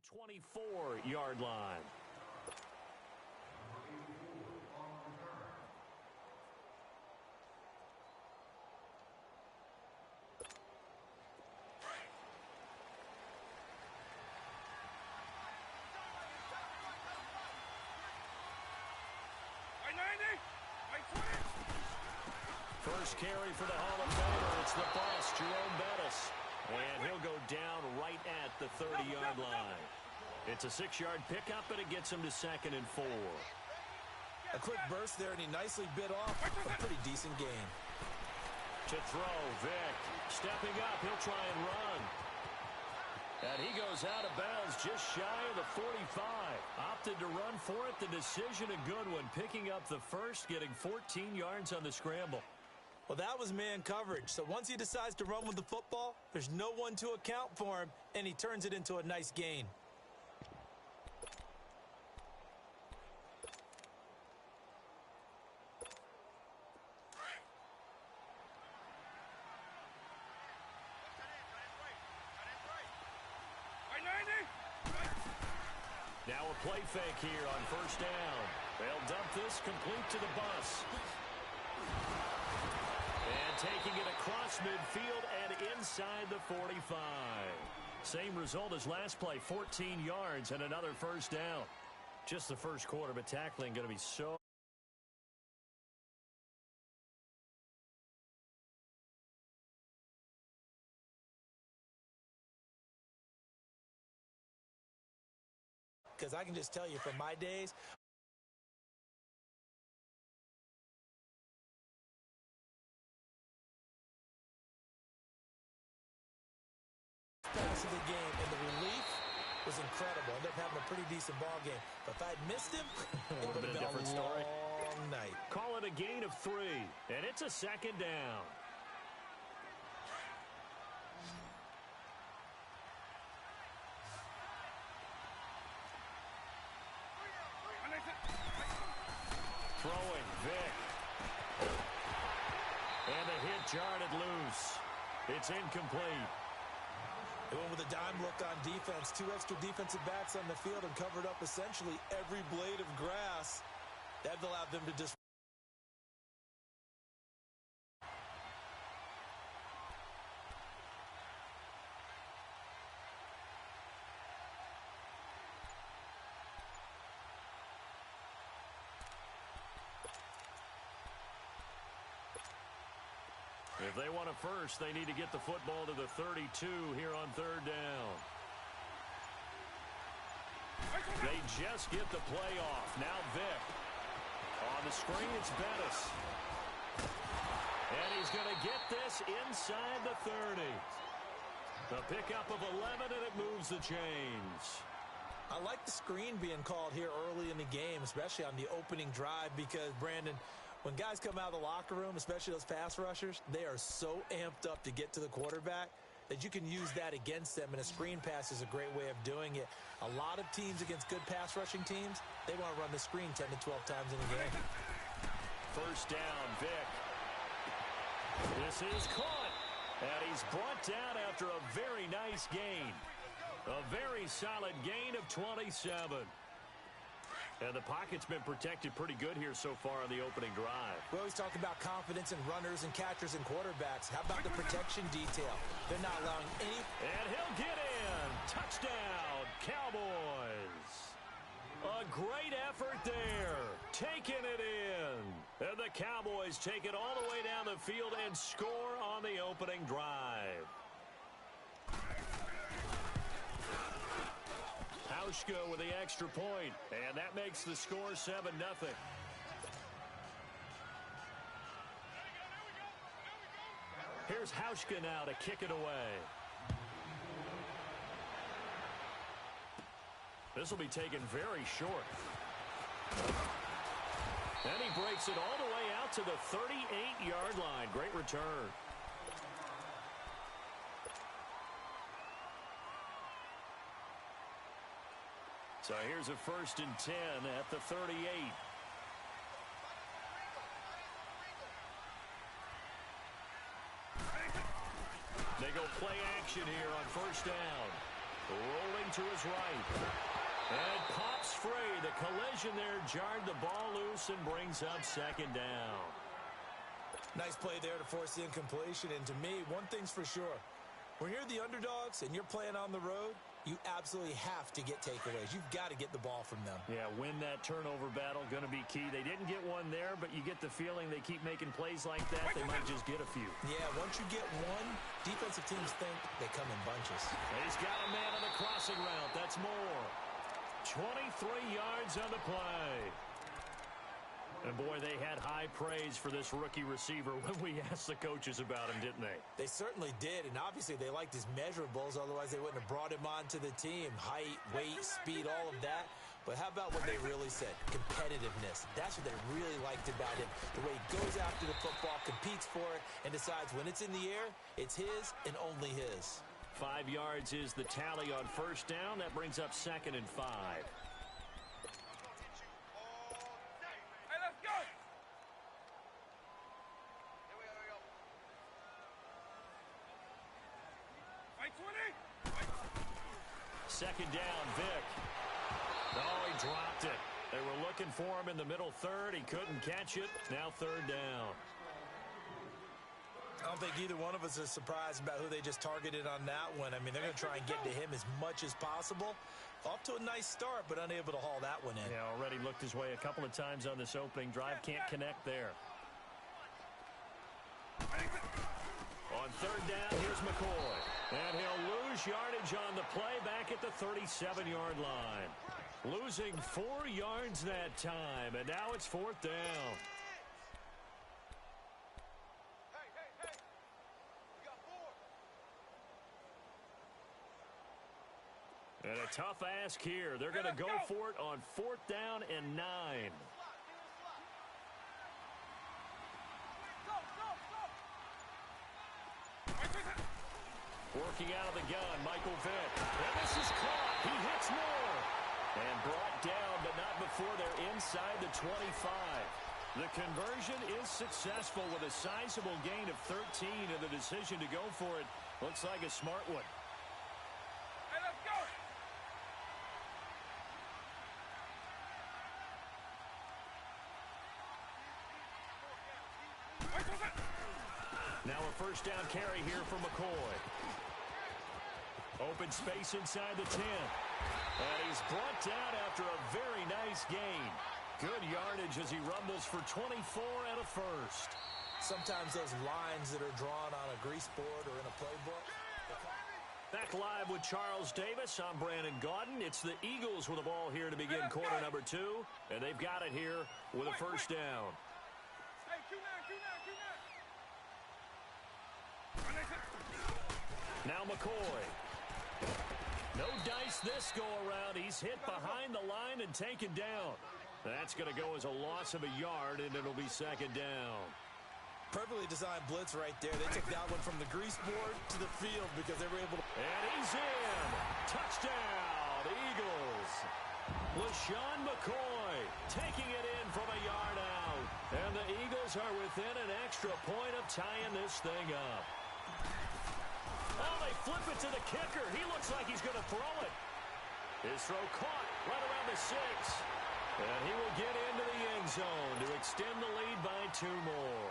24-yard line. First carry for the Hall of Famer. It's the boss, Jerome Bettis. And he'll go down right at the 30-yard line. It's a 6-yard pickup, and it gets him to 2nd and 4. A quick burst there, and he nicely bit off a pretty decent gain. To throw, Vick. Stepping up, he'll try and run. And he goes out of bounds just shy of the 45. Opted to run for it. The decision a good one. Picking up the first, getting 14 yards on the scramble. Well, that was man coverage. So once he decides to run with the football, there's no one to account for him, and he turns it into a nice gain. Now a play fake here on first down. They'll dump this complete to the bus. And taking it across midfield and inside the 45. Same result as last play, 14 yards and another first down. Just the first quarter, but tackling going to be so... Because I can just tell you from my days... pass of the game, and the relief was incredible. Ended up having a pretty decent ball game. But if I'd missed him, it would have been a different story. Long night. Call it a gain of 3, and it's a 2nd down. Throwing, Vick. And the hit jarred it loose. It's incomplete. They went with a dime look on defense. 2 extra defensive backs on the field and covered up essentially every blade of grass. That allowed them to just... If they want a first, they need to get the football to the 32 here on 3rd down. They just get the play off. Now Vick. On the screen, it's Bettis. And he's going to get this inside the 30. The pickup of 11, and it moves the chains. I like the screen being called here early in the game, especially on the opening drive, because, Brandon, when guys come out of the locker room, especially those pass rushers, they are so amped up to get to the quarterback that you can use that against them, and a screen pass is a great way of doing it. A lot of teams against good pass rushing teams, they want to run the screen 10 to 12 times in a game. First down, Vick. This is caught, and he's brought down after a very nice gain. A very solid gain of 27. And the pocket's been protected pretty good here so far on the opening drive. We always talk about confidence in runners and catchers and quarterbacks. How about the protection detail? They're not allowing any... And he'll get in. Touchdown, Cowboys. A great effort there. Taking it in. And the Cowboys take it all the way down the field and score on the opening drive. Hauschka with the extra point, and that makes the score 7-0. Here's Hauschka now to kick it away. This will be taken very short. And he breaks it all the way out to the 38-yard line. Great return. So here's a 1st and 10 at the 38. They go play action here on first down. Rolling to his right. And pops free. The collision there jarred the ball loose and brings up second down. Nice play there to force the incompletion. And to me, one thing's for sure. When you're the underdogs and you're playing on the road, you absolutely have to get takeaways. You've got to get the ball from them. Yeah, win that turnover battle, going to be key. They didn't get one there, but you get the feeling they keep making plays like that, they might just get a few. Yeah, once you get one, defensive teams think they come in bunches. He's got a man on the crossing route. That's more. 23 yards on the play. And, boy, they had high praise for this rookie receiver when we asked the coaches about him, didn't they? They certainly did, and obviously they liked his measurables. Otherwise, they wouldn't have brought him onto the team. Height, weight, speed, all of that. But how about what they really said? Competitiveness. That's what they really liked about him. The way he goes after the football, competes for it, and decides when it's in the air, it's his and only his. 5 yards is the tally on first down. That brings up 2nd and 5. Second down, Vic. Oh, he dropped it. They were looking for him in the middle third. He couldn't catch it. Now 3rd down. I don't think either one of us is surprised about who they just targeted on that one. I mean, they're going to try and get to him as much as possible. Off to a nice start, but unable to haul that one in. Yeah, already looked his way a couple of times on this opening drive. Can't connect there. On 3rd down, here's McCoy. And he'll lose yardage on the play back at the 37-yard line. Losing 4 yards that time, and now it's 4th down. And a tough ask here. They're going to go for it on 4th down and 9. Working out of the gun, Michael Vick. And this is caught. He hits Moore. And brought down, but not before they're inside the 25. The conversion is successful with a sizable gain of 13, and the decision to go for it looks like a smart one. Hey, let's go! Now a 1st down carry here for McCoy. Open space inside the 10. And he's brought down after a very nice gain. Good yardage as he rumbles for 24 and a first. Sometimes those lines that are drawn on a grease board or in a playbook. Back live with Charles Davis. I'm Brandon Gaudin. It's the Eagles with the ball here to begin quarter number 2. And they've got it here with a 1st down. Now McCoy. No dice this go-around. He's hit behind the line and taken down. That's going to go as a loss of a yard, and it'll be 2nd down. Perfectly designed blitz right there. They took that one from the grease board to the field because they were able to... And he's in. Touchdown, Eagles. LaShawn McCoy taking it in from a yard out. And the Eagles are within an extra point of tying this thing up. Oh, they flip it to the kicker. He looks like he's going to throw it. His throw caught right around the 6. And he will get into the end zone to extend the lead by 2 more.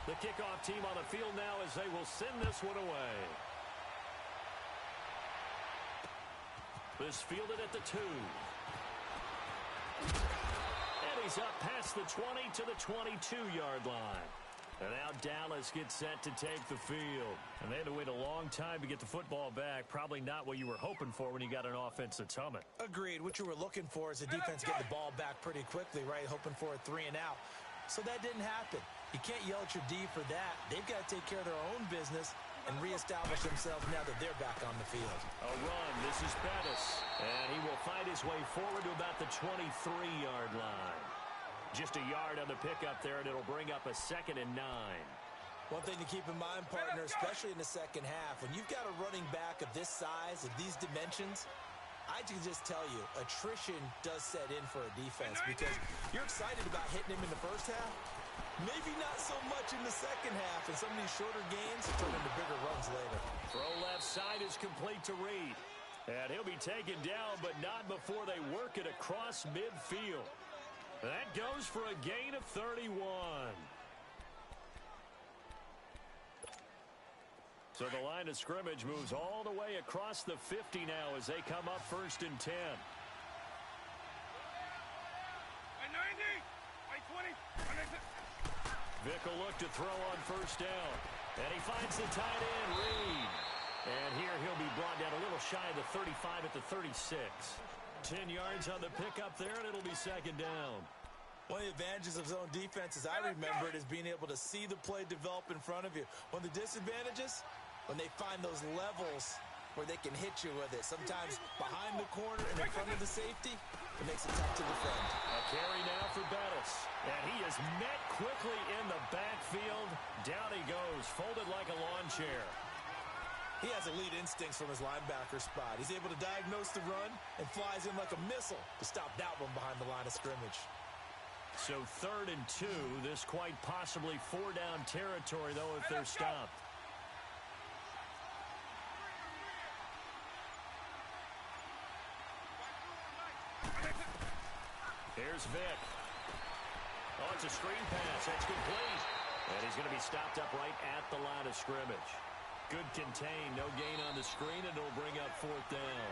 The kickoff team on the field now as they will send this one away. This fielded at the 2. And he's up past the 20 to the 22-yard line. And now Dallas gets set to take the field. And they had to wait a long time to get the football back. Probably not what you were hoping for when you got an offense that's humming. Agreed. What you were looking for is the defense get the ball back pretty quickly, right? Hoping for a 3 and out. So that didn't happen. You can't yell at your D for that. They've got to take care of their own business and reestablish themselves now that they're back on the field. A run. This is Bettis. And he will fight his way forward to about the 23-yard line. Just a yard on the pickup there, and it'll bring up a 2nd and 9. One thing to keep in mind, partner, especially in the second half, when you've got a running back of this size, of these dimensions, I can just tell you, attrition does set in for a defense because you're excited about hitting him in the first half, Maybe not so much in the second half, and some of these shorter gains turn into bigger runs later. Throw left side is complete to Reed. And he'll be taken down, but not before they work it across midfield. That goes for a gain of 31. So the line of scrimmage moves all the way across the 50 now as they come up 1st and 10. By 90, by 20, Vic will look to throw on 1st down. And he finds the tight end, Reed. And here he'll be brought down a little shy of the 35 at the 36. 10 yards on the pickup there, and it'll be 2nd down. One of the advantages of zone defense, as I remember it, is being able to see the play develop in front of you. One of the disadvantages, when they find those levels where they can hit you with it. Sometimes behind the corner and in front of the safety, it makes it tough to defend. A carry now for Bettis. And he is met quickly in the backfield. Down he goes, folded like a lawn chair. He has elite instincts from his linebacker spot. He's able to diagnose the run and flies in like a missile to stop that one behind the line of scrimmage. So 3rd and 2. This quite possibly 4-down territory, though, if they're stopped. Here's Vic. Oh, it's a screen pass. That's complete. And he's going to be stopped up right at the line of scrimmage. Good contain. No gain on the screen, and it'll bring up 4th down.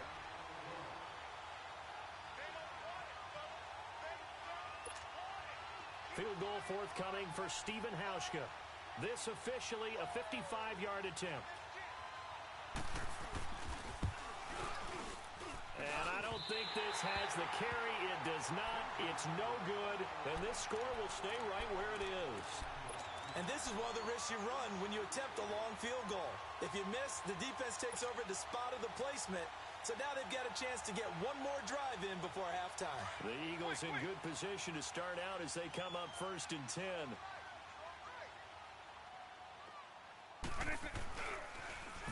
Field goal forthcoming for Stephen Hauschka. This officially a 55-yard attempt. And I don't think this has the carry. It does not. It's no good. And this score will stay right where it is. And this is one of the risks you run when you attempt a long field goal. If you miss, the defense takes over the spot of the placement. So now they've got a chance to get one more drive in before halftime. The Eagles in good position to start out as they come up 1st and 10.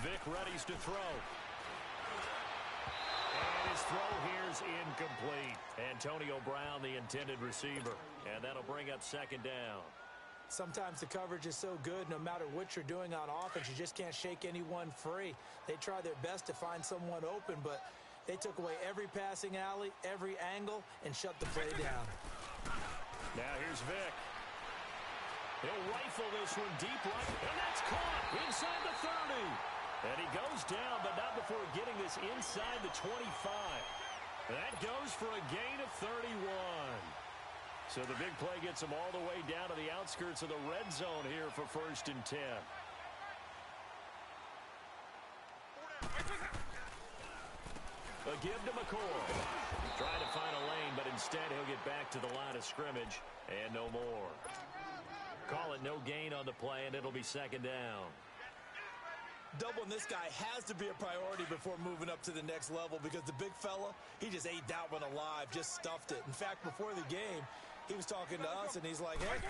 Vic readies to throw. And his throw here's incomplete. Antonio Brown, the intended receiver. And that'll bring up 2nd down. Sometimes the coverage is so good, no matter what you're doing on offense, you just can't shake anyone free. They try their best to find someone open, but they took away every passing alley, every angle, and shut the play down. Now here's Vic. He'll rifle this one deep right, and that's caught inside the 30. And he goes down, but not before getting this inside the 25. That goes for a gain of 31. So the big play gets him all the way down to the outskirts of the red zone here for 1st and 10. A give to McCoy. Trying to find a lane, but instead he'll get back to the line of scrimmage and no more. Call it no gain on the play, and it'll be 2nd down. Doubling this guy has to be a priority before moving up to the next level because the big fella, he just ate that one alive, just stuffed it. In fact, before the game, he was talking to us, and he's like, hey,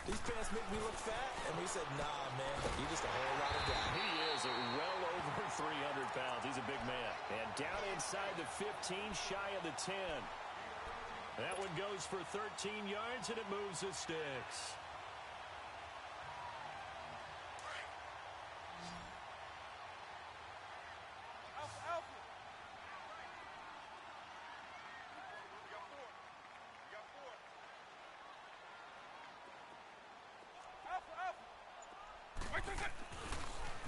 these pants make me look fat. And we said, nah, man, you're just a whole lot of guy. He is well over 300 pounds. He's a big man. And down inside the 15, shy of the 10. That one goes for 13 yards, and it moves the sticks.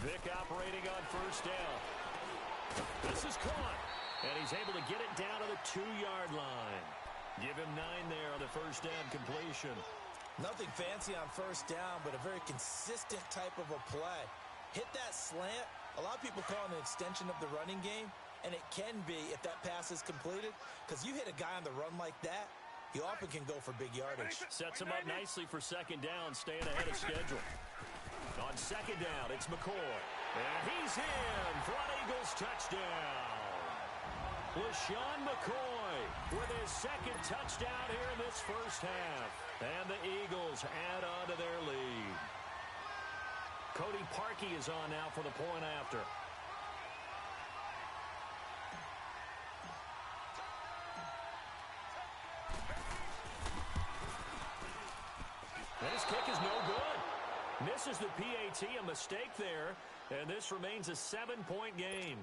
Vic operating on 1st down. This is caught. And he's able to get it down to the 2-yard line. Give him 9 there on the 1st down completion. Nothing fancy on 1st down, but a very consistent type of a play. Hit that slant. A lot of people call it an extension of the running game, and it can be if that pass is completed, because you hit a guy on the run like that, you often can go for big yardage. Sets him up nicely for 2nd down, staying ahead of schedule. On 2nd down, it's McCoy. And he's in for an Eagles touchdown. LaShawn McCoy with his 2nd touchdown here in this 1st half. And the Eagles add on to their lead. Cody Parkey is on now for the point after. And his kick is no good. Misses the PAT, a mistake there, and this remains a 7-point game.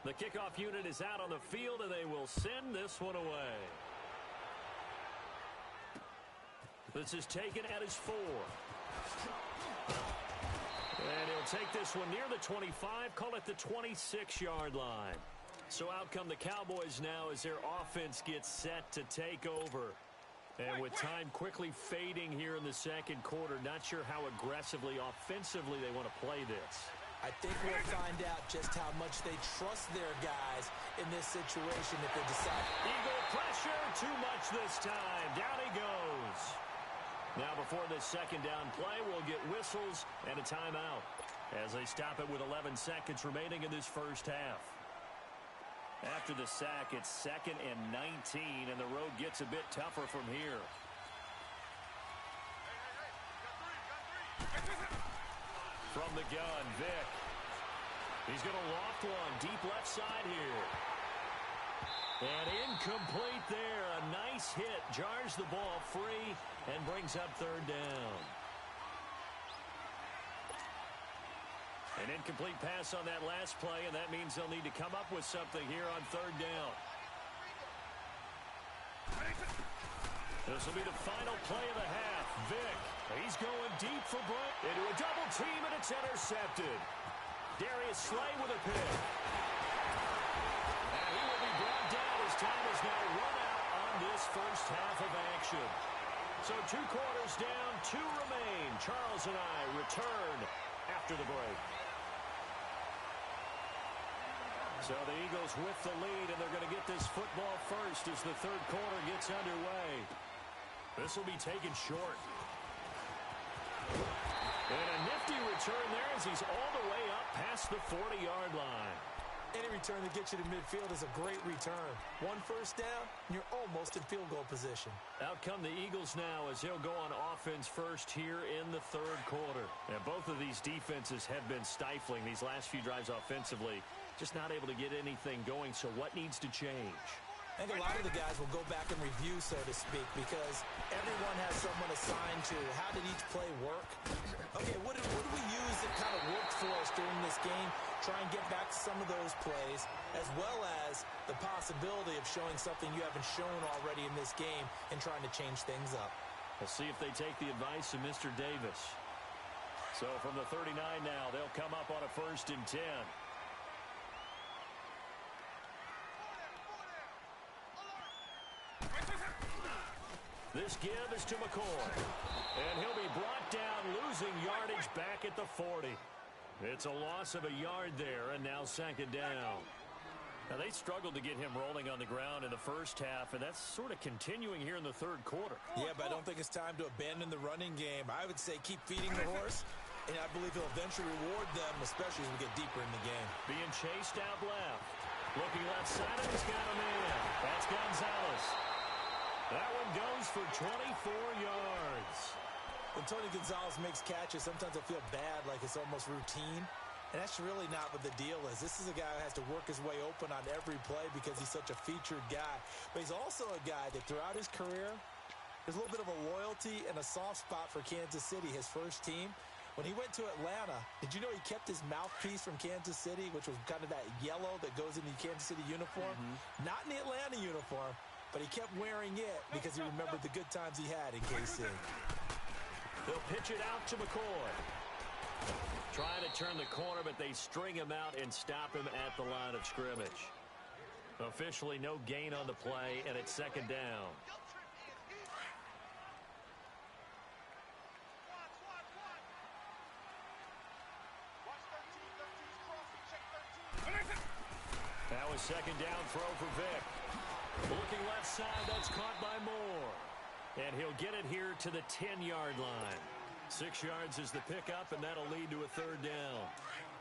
The kickoff unit is out on the field, and they will send this one away. This is taken at his 4. And he'll take this one near the 25, call it the 26-yard line. So out come the Cowboys now as their offense gets set to take over. And with time quickly fading here in the second quarter, not sure how aggressively, offensively they want to play this. I think we'll find out just how much they trust their guys in this situation if they decide. Eagle pressure, too much this time. Down he goes. Now before this second down play, we'll get whistles and a timeout as they stop it with 11 seconds remaining in this first half. After the sack, it's 2nd and 19, and the road gets a bit tougher from here. From the gun, Vic. He's going to loft one deep left side here. And incomplete there. A nice hit. Jars the ball free and brings up 3rd down. An incomplete pass on that last play, and that means they'll need to come up with something here on 3rd down. This will be the final play of the half. Vic, he's going deep for Brent. Into a double team, and it's intercepted. Darius Slay with a pick. And he will be brought down as time is now run out on this first half of action. So 2 quarters down, 2 remain. Charles and I return after the break. So the Eagles with the lead, and they're going to get this football first as the 3rd quarter gets underway. This will be taken short. And a nifty return there as he's all the way up past the 40-yard line. Any return that gets you to midfield is a great return. 1 first down, and you're almost in field goal position. Out come the Eagles now as they'll go on offense first here in the 3rd quarter. And both of these defenses have been stifling these last few drives offensively. Just not able to get anything going, so what needs to change? I think a lot of the guys will go back and review, so to speak, because everyone has someone assigned to how did each play work. Okay, what did we use that kind of worked for us during this game? Try and get back to some of those plays, as well as the possibility of showing something you haven't shown already in this game and trying to change things up. We'll see if they take the advice of Mr. Davis. So from the 39 now, they'll come up on a 1st and 10. This give is to McCoy. And he'll be brought down, losing yardage back at the 40. It's a loss of a yard there, and now 2nd down. Now, they struggled to get him rolling on the ground in the first half, and that's sort of continuing here in the 3rd quarter. Yeah, but I don't think it's time to abandon the running game. I would say keep feeding the horse, and I believe he'll eventually reward them, especially as we get deeper in the game. Being chased out left. Looking left side, and he's got a man. That's Gonzalez. That one goes for 24 yards. When Tony Gonzalez makes catches, sometimes I feel bad, like it's almost routine. And that's really not what the deal is. This is a guy who has to work his way open on every play because he's such a featured guy. But he's also a guy that throughout his career, there's a little bit of a loyalty and a soft spot for Kansas City, his first team. When he went to Atlanta, did you know he kept his mouthpiece from Kansas City, which was kind of that yellow that goes in the Kansas City uniform? Not in the Atlanta uniform, but he kept wearing it because he remembered the good times he had in KC. They'll pitch it out to McCoy. Trying to turn the corner, but they string him out and stop him at the line of scrimmage. Officially no gain on the play, and it's 2nd down. That was 2nd down throw for Vic. Looking left side, that's caught by Moore. And he'll get it here to the 10-yard line. 6 yards is the pickup, and that'll lead to a 3rd down.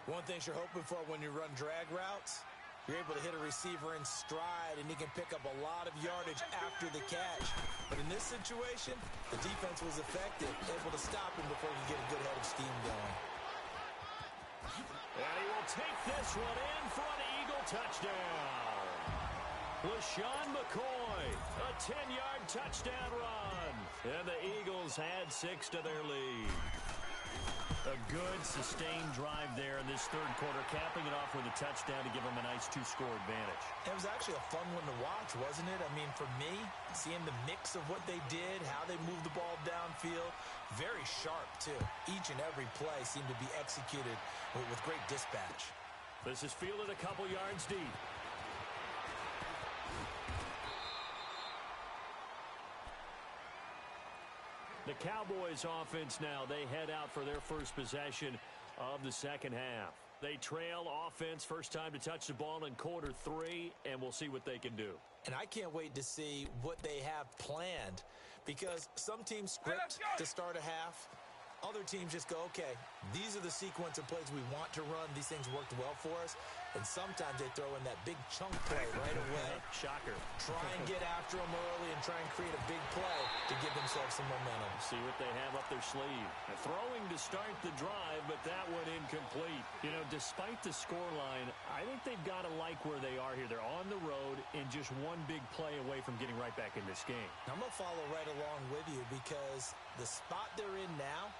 One thing you're hoping for when you run drag routes, you're able to hit a receiver in stride, and he can pick up a lot of yardage after the catch. But in this situation, the defense was effective, able to stop him before he could get a good head of steam going. And he will take this one in for an Eagle touchdown. LaShawn McCoy, a 10-yard touchdown run. And the Eagles add 6 to their lead. A good, sustained drive there in this third quarter, capping it off with a touchdown to give them a nice 2-score advantage. It was actually a fun one to watch, wasn't it? I mean, for me, seeing the mix of what they did, how they moved the ball downfield, very sharp, too. Each and every play seemed to be executed with great dispatch. This is fielded a couple yards deep. The Cowboys offense now, they head out for their first possession of the second half. They trail offense, first time to touch the ball in quarter 3, and we'll see what they can do. And I can't wait to see what they have planned, because some teams script to start a half. Other teams just go, okay, these are the sequence of plays we want to run. These things worked well for us. And sometimes they throw in that big chunk play right away. Shocker. Try and get after them early and try and create a big play to give themselves some momentum. See what they have up their sleeve. Throwing to start the drive, but that one incomplete. You know, despite the scoreline, I think they've got to like where they are here. They're on the road and just one big play away from getting right back in this game. I'm going to follow right along with you, because the spot they're in now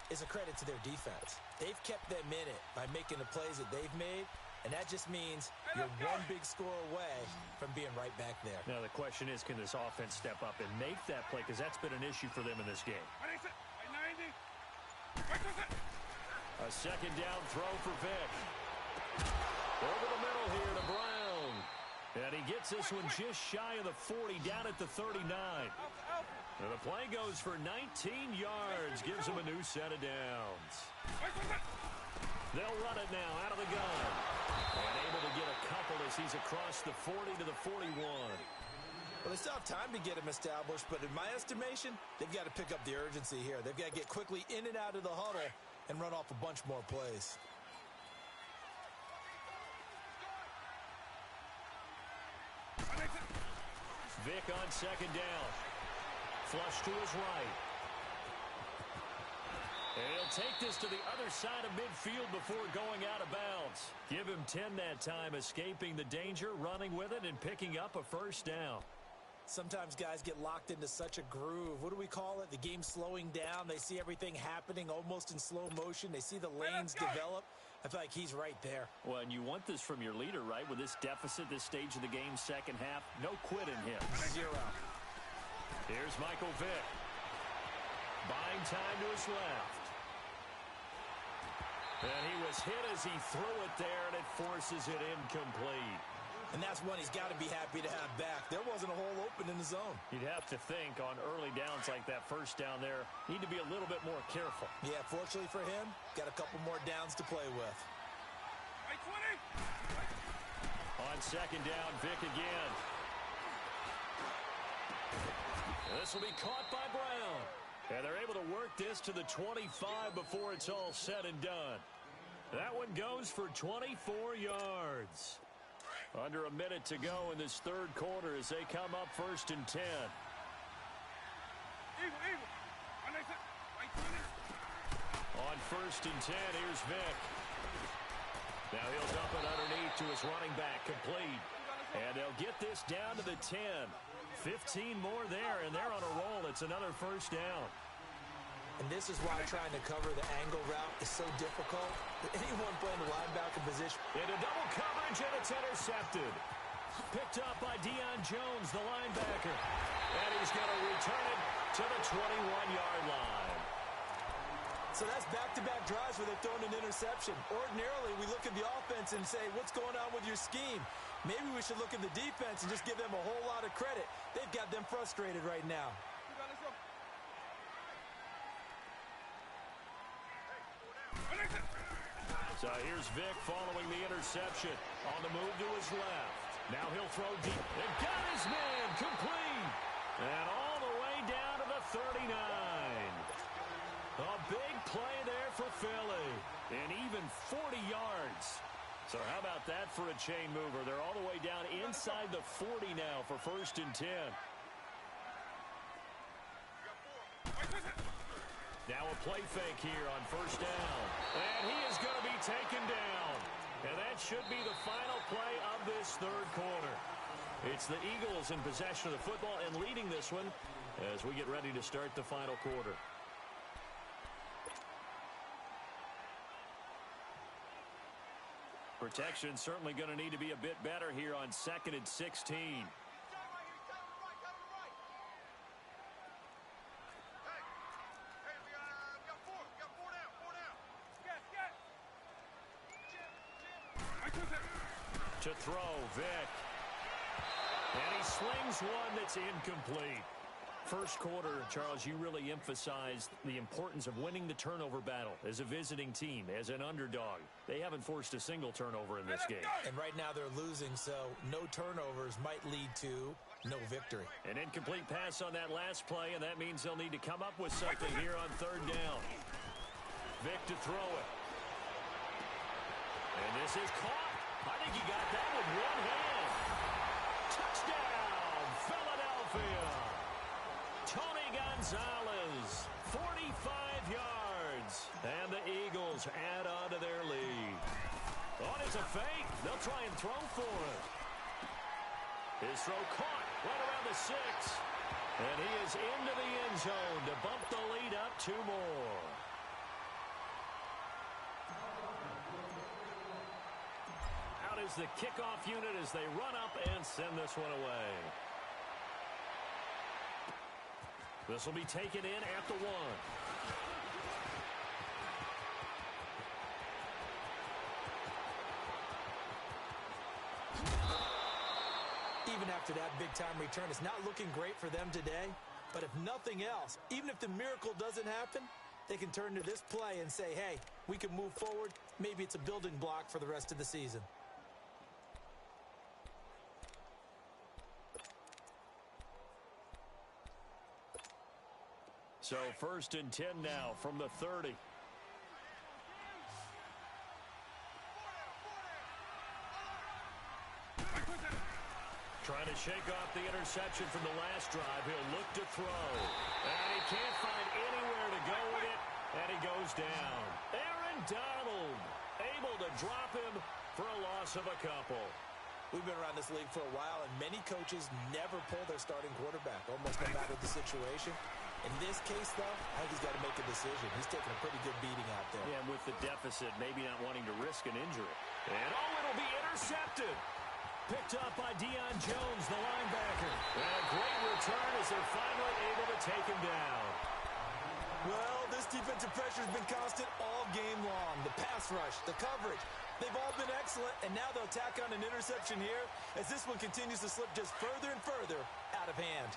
is a credit to their defense. They've kept them in it by making the plays that they've made, and that just means you're one big score away from being right back there. Now the question is, can this offense step up and make that play, because that's been an issue for them in this game. A second down throw for Vic. Over the middle here to Brown. And he gets this one just shy of the 40, down at the 39. And the play goes for 19 yards, gives him a new set of downs. They'll run it now out of the gun. And able to get a couple as he's across the 40 to the 41. Well, they still have time to get him established, but in my estimation, they've got to pick up the urgency here. They've got to get quickly in and out of the huddle and run off a bunch more plays. Vic on second down. Flush to his right. And he'll take this to the other side of midfield before going out of bounds. Give him 10 that time, escaping the danger, running with it, and picking up a first down. Sometimes guys get locked into such a groove. What do we call it? The game's slowing down. They see everything happening almost in slow motion. They see the lanes develop. I feel like he's right there. Well, and you want this from your leader, right? With this deficit, this stage of the game, second half, no quit in him. 0. Here's Michael Vick. Buying time to his left. And he was hit as he threw it there, and it forces it incomplete. And that's one he's got to be happy to have back. There wasn't a hole open in the zone. You'd have to think on early downs like that, first down there, need to be a little bit more careful. Yeah, fortunately for him, got a couple more downs to play with. On second down, Vick again. This will be caught by Brown. And they're able to work this to the 25 before it's all said and done. That one goes for 24 yards. Under a minute to go in this third quarter as they come up first and 10. On first and 10, here's Vick. Now he'll dump it underneath to his running back, complete. And they'll get this down to the 10. 15 more there, and they're on a roll. It's another first down. And this is why trying to cover the angle route is so difficult. Anyone playing the linebacker position. Into double coverage, and it's intercepted. Picked up by Deion Jones, the linebacker. And he's going to return it to the 21-yard line. So that's back-to-back drives where they've thrown an interception. Ordinarily, we look at the offense and say, what's going on with your scheme? Maybe we should look at the defense and just give them a whole lot of credit. They've got them frustrated right now. So here's Vick following the interception. On the move to his left. Now he'll throw deep. They got his man complete. And all the way down to the 39. A big play there for Philly. And even 40 yards. So how about that for a chain mover? They're all the way down inside the 40 now for first and 10. Now a play fake here on first down. And he is going to be taken down. And that should be the final play of this third quarter. It's the Eagles in possession of the football and leading this one as we get ready to start the final quarter. Protection certainly going to need to be a bit better here on 2nd and 16. To throw, Vic. And he slings one that's incomplete. First quarter, Charles, you really emphasized the importance of winning the turnover battle as a visiting team, as an underdog. They haven't forced a single turnover in this game. And right now they're losing, so no turnovers might lead to no victory. An incomplete pass on that last play, and that means they'll need to come up with something here on 3rd down. Vic to throw it. And this is caught. I think he got that with one hand. Touchdown, Philadelphia. Tony Gonzalez, 45 yards. And the Eagles add on to their lead. Oh, it's a fake. They'll try and throw for it. His throw caught right around the 6. And he is into the end zone to bump the lead up 2 more. Out is the kickoff unit as they run up and send this one away. This will be taken in at the 1. Even after that big-time return, it's not looking great for them today. But if nothing else, even if the miracle doesn't happen, they can turn to this play and say, hey, we can move forward. Maybe it's a building block for the rest of the season. So 1st and 10 now from the 30. Trying to shake off the interception from the last drive. He'll look to throw. And he can't find anywhere to go with it. And he goes down. Aaron Donald able to drop him for a loss of a couple. We've been around this league for a while, and many coaches never pull their starting quarterback, almost no matter the situation. In this case, though, I think he's got to make a decision. He's taking a pretty good beating out there. Yeah, and with the deficit, maybe not wanting to risk an injury. And it'll be intercepted. Picked up by Deion Jones, the linebacker. And a great return as they're finally able to take him down. Well, this defensive pressure has been constant all game long. The pass rush, the coverage, they've all been excellent, and now they'll tack on an interception here as this one continues to slip just further and further out of hand.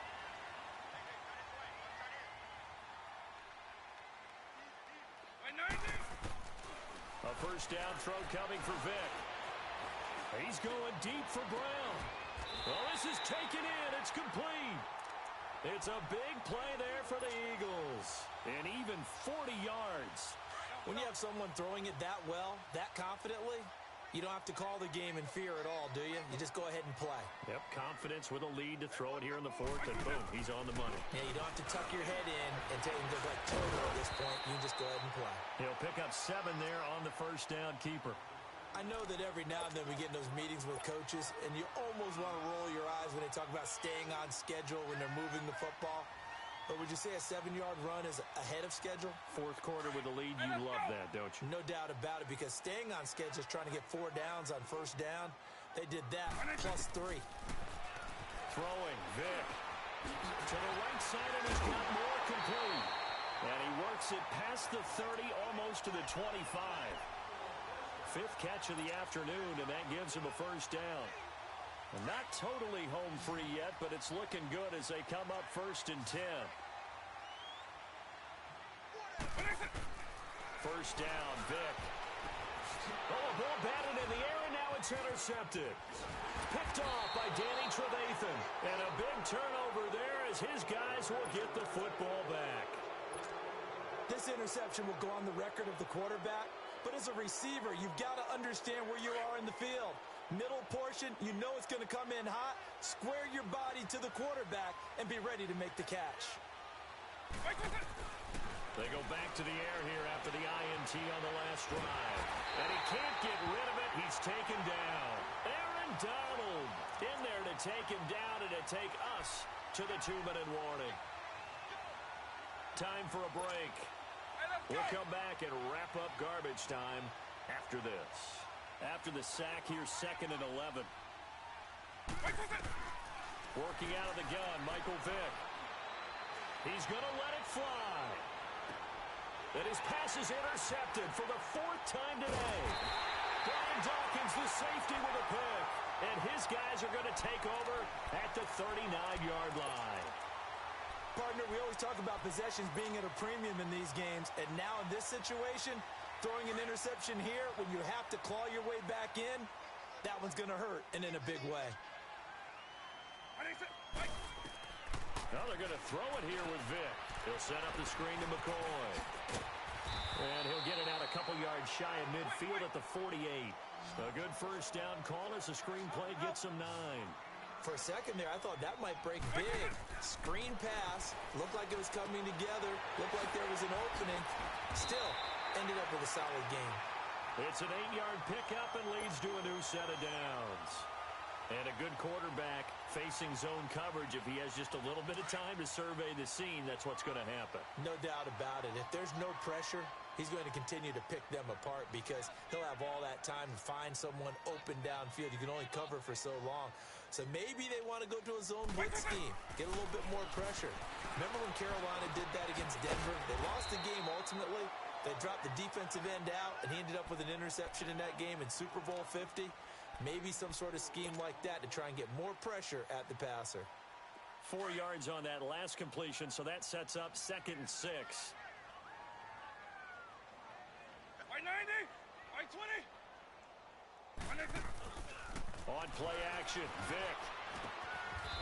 A first down throw coming for Vic. He's going deep for Brown. Well, this is taken in. It's complete. It's a big play there for the Eagles. And even 40 yards. When you have someone throwing it that well, that confidently, you don't have to call the game in fear at all, do you? You just go ahead and play. Yep, confidence with a lead to throw it here in the 4th, and boom, he's on the money. Yeah, you don't have to tuck your head in and take him to like total at this point. You just go ahead and play. He'll pick up 7 there on the first down keeper. I know that every now and then we get in those meetings with coaches, and you almost want to roll your eyes when they talk about staying on schedule when they're moving the football. But would you say a 7-yard run is ahead of schedule? 4th quarter with a lead, you love that, don't you? No doubt about it, because staying on schedule is trying to get 4 downs on first down. They did that, plus 3. Throwing, Vic. To the right side, and he's got more complete. And he works it past the 30, almost to the 25. 5th catch of the afternoon, and that gives him a first down. And not totally home free yet, but it's looking good as they come up 1st and 10. First down, Vic. Oh, a ball batted in the air, and now it's intercepted. Picked off by Danny Trevathan. And a big turnover there as his guys will get the football back. This interception will go on the record of the quarterback, but as a receiver, you've got to understand where you are in the field. Middle portion, you know it's going to come in hot. Square your body to the quarterback and be ready to make the catch. They go back to the air here after the INT on the last drive. And he can't get rid of it. He's taken down. Aaron Donald in there to take him down and to take us to the 2-minute warning. Time for a break. We'll come back and wrap up garbage time after this. After the sack, here's 2nd and 11. Working out of the gun, Michael Vick. He's going to let it fly. And his pass is intercepted for the 4th time today. Brian Dawkins, the safety, with a pick. And his guys are going to take over at the 39-yard line. Partner, we always talk about possessions being at a premium in these games. And now in this situation, throwing an interception here when you have to claw your way back in, that one's going to hurt, and in a big way. Now they're going to throw it here with Vick. He'll set up the screen to McCoy. And he'll get it out a couple yards shy of midfield at the 48. A good first down call as the screen play gets him 9. For a second there, I thought that might break big. Screen pass. Looked like it was coming together. Looked like there was an opening. Still ended up with a solid game. It's an 8-yard pickup and leads to a new set of downs. And a good quarterback facing zone coverage. If he has just a little bit of time to survey the scene, that's what's going to happen. No doubt about it. If there's no pressure, he's going to continue to pick them apart because he'll have all that time to find someone open downfield. You can only cover for so long. So maybe they want to go to a zone blitz scheme, get a little bit more pressure. Remember when Carolina did that against Denver? They lost the game ultimately. They dropped the defensive end out, and he ended up with an interception in that game in Super Bowl 50. Maybe some sort of scheme like that to try and get more pressure at the passer. 4 yards on that last completion, so that sets up 2nd and 6. By 90, by 20. On play action, Vick.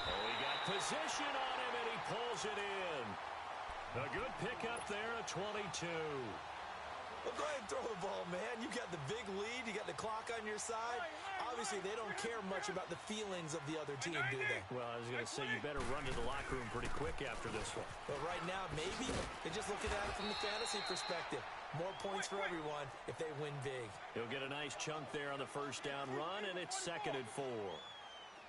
Oh, he got position on him, and he pulls it in. A good pickup there at 22. Well, go ahead and throw the ball, man. You got the big lead. You got the clock on your side. Obviously, they don't care much about the feelings of the other team, do they? Well, I was going to say, you better run to the locker room pretty quick after this one. But right now, maybe they're just looking at it from the fantasy perspective. More points for everyone if they win big. He'll get a nice chunk there on the first down run, and it's 2nd and 4.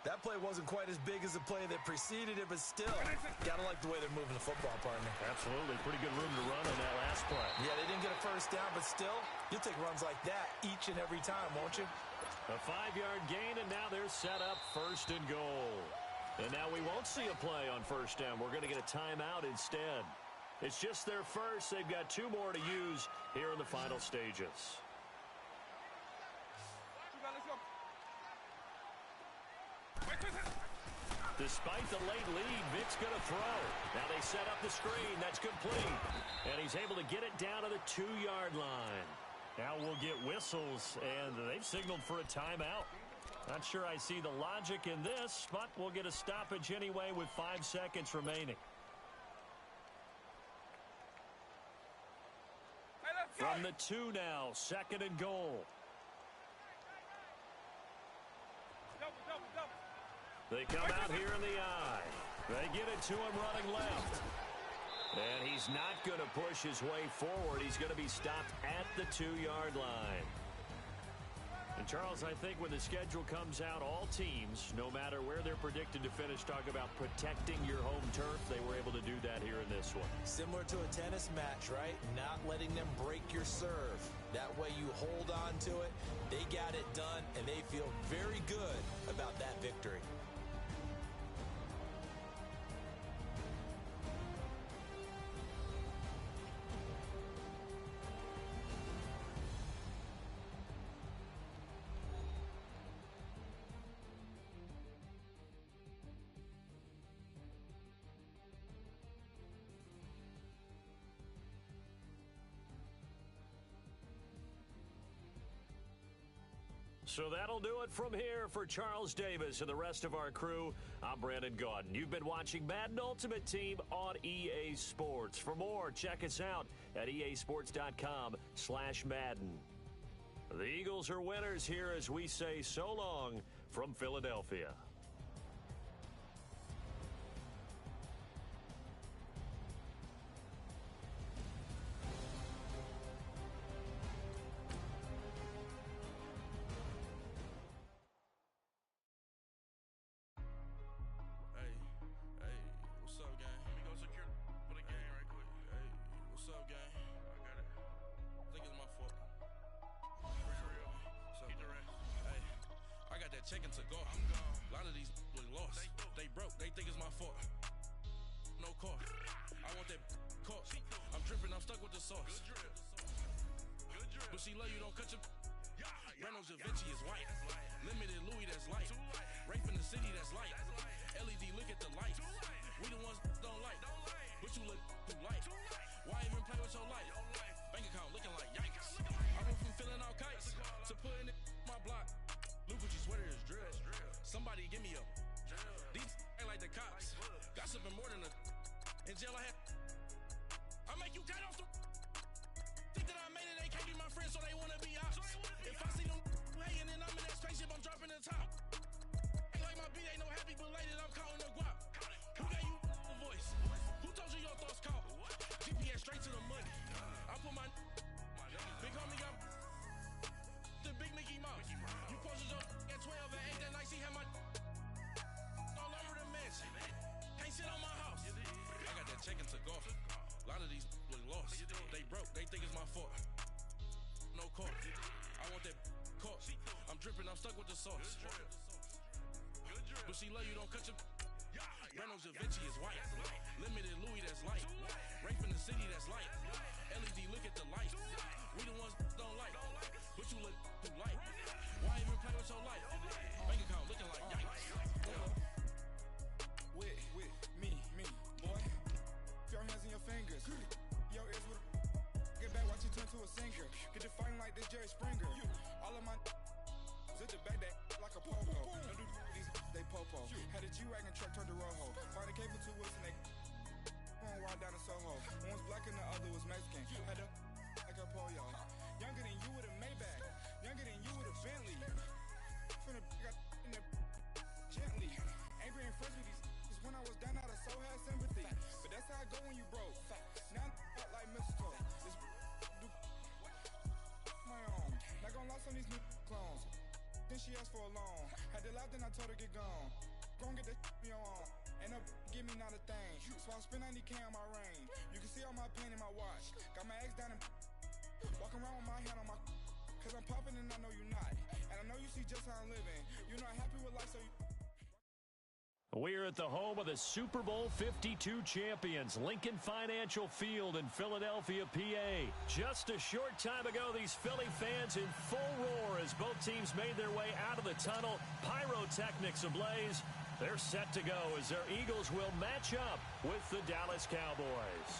That play wasn't quite as big as the play that preceded it, but still, gotta like the way they're moving the football, partner. Absolutely. Pretty good room to run on that last play. Yeah, they didn't get a first down, but still, you'll take runs like that each and every time, won't you? A 5-yard gain, and now they're set up 1st and goal. And now we won't see a play on first down. We're going to get a timeout instead. It's just their first. They've got 2 more to use here in the final stages. Despite the late lead, Vick's going to throw. Now they set up the screen. That's complete. And he's able to get it down to the 2-yard line. Now we'll get whistles, and they've signaled for a timeout. Not sure I see the logic in this, but we'll get a stoppage anyway with 5 seconds remaining. From the 2 now, 2nd and goal. They come out here in the eye. They get it to him running left. And he's not going to push his way forward. He's going to be stopped at the 2-yard line. And, Charles, I think when the schedule comes out, all teams, no matter where they're predicted to finish, talk about protecting your home turf. They were able to do that here in this one. Similar to a tennis match, right? Not letting them break your serve. That way you hold on to it. They got it done, and they feel very good about that victory. So that'll do it from here for Charles Davis and the rest of our crew. I'm Brandon Gaudin. You've been watching Madden Ultimate Team on EA Sports. For more, check us out at easports.com/Madden. The Eagles are winners here as we say so long from Philadelphia. check into golf. A lot of these look lost. They broke, they think it's my fault. No car. I want that caught. I'm dripping, I'm stuck with the sauce. But she love you, don't cut your. Reynolds Da Vinci is white. Limited Louis, that's light. Rape in the city, that's light. LED, look at the light. We the ones don't like. But you look too light. Why even play with your life? Bank account looking like yikes. I went from filling out kites to putting it in my block. Blue Gucci sweater is drill. Somebody give me a. These ain't like the cops. Gossiping more than a. In jail I had. I make you cut off the. Think that I made it, they can't be my friends, so they wanna be ops. If I see them hanging and I'm in that spaceship, I'm dropping the top. Ain't like my beat, ain't no happy belated, I'm counting the guap. Who gave you a voice? Who told you your thoughts count? GPS straight to the money. I put my big homie got the big Mickey Mouse. You posted your at 12 and 8 that night, she had my all over the mansion. Can't sit on my house. I got that check into golf. A lot of these look lost. They broke, they think it's my fault. No car. I want that caught. I'm dripping, I'm stuck with the sauce. But she love you, don't cut your. Reynolds Da Vinci is white. Limited Louis, that's light. Rape in the city, that's light. LED, look at the light. We the ones don't like. But you look too light. Why even play with your life? Bank account looking like yikes. With me, boy. Your hands in your fingers. Your ears with get back, watch you turn to a singer. Get to fighting like this Jerry Springer. All of my at the back that like a popo. Don't do these they popo. Had a G-Wagon truck turned to Rojo. Find a cable 2 wheels and they going wild down in Soho. One was black and the other was Mexican. Had a like a pollo. Younger than you with a Maybach. Younger than you with a Bentley. Finna got in the gently. Angry and friends with these when I was down out of so had sympathy. But that's how I go when you broke. Now I'm like mistletoe. This do my own. Not gonna lost on these new clones. Then she asked for a loan. Had to laugh, then I told her get gone. Gon' get that me on. Ain't no give me not a thing. So I spend 90K on my range. You can see all my pain in my watch. Got my ex down and walking around with my hand on my. Cause I'm popping and I know you not. And I know you see just how I'm living. You're not happy with life, so you. We're at the home of the Super Bowl 52 champions, Lincoln Financial Field in Philadelphia, PA. Just a short time ago, these Philly fans in full roar as both teams made their way out of the tunnel. Pyrotechnics ablaze. They're set to go as their Eagles will match up with the Dallas Cowboys.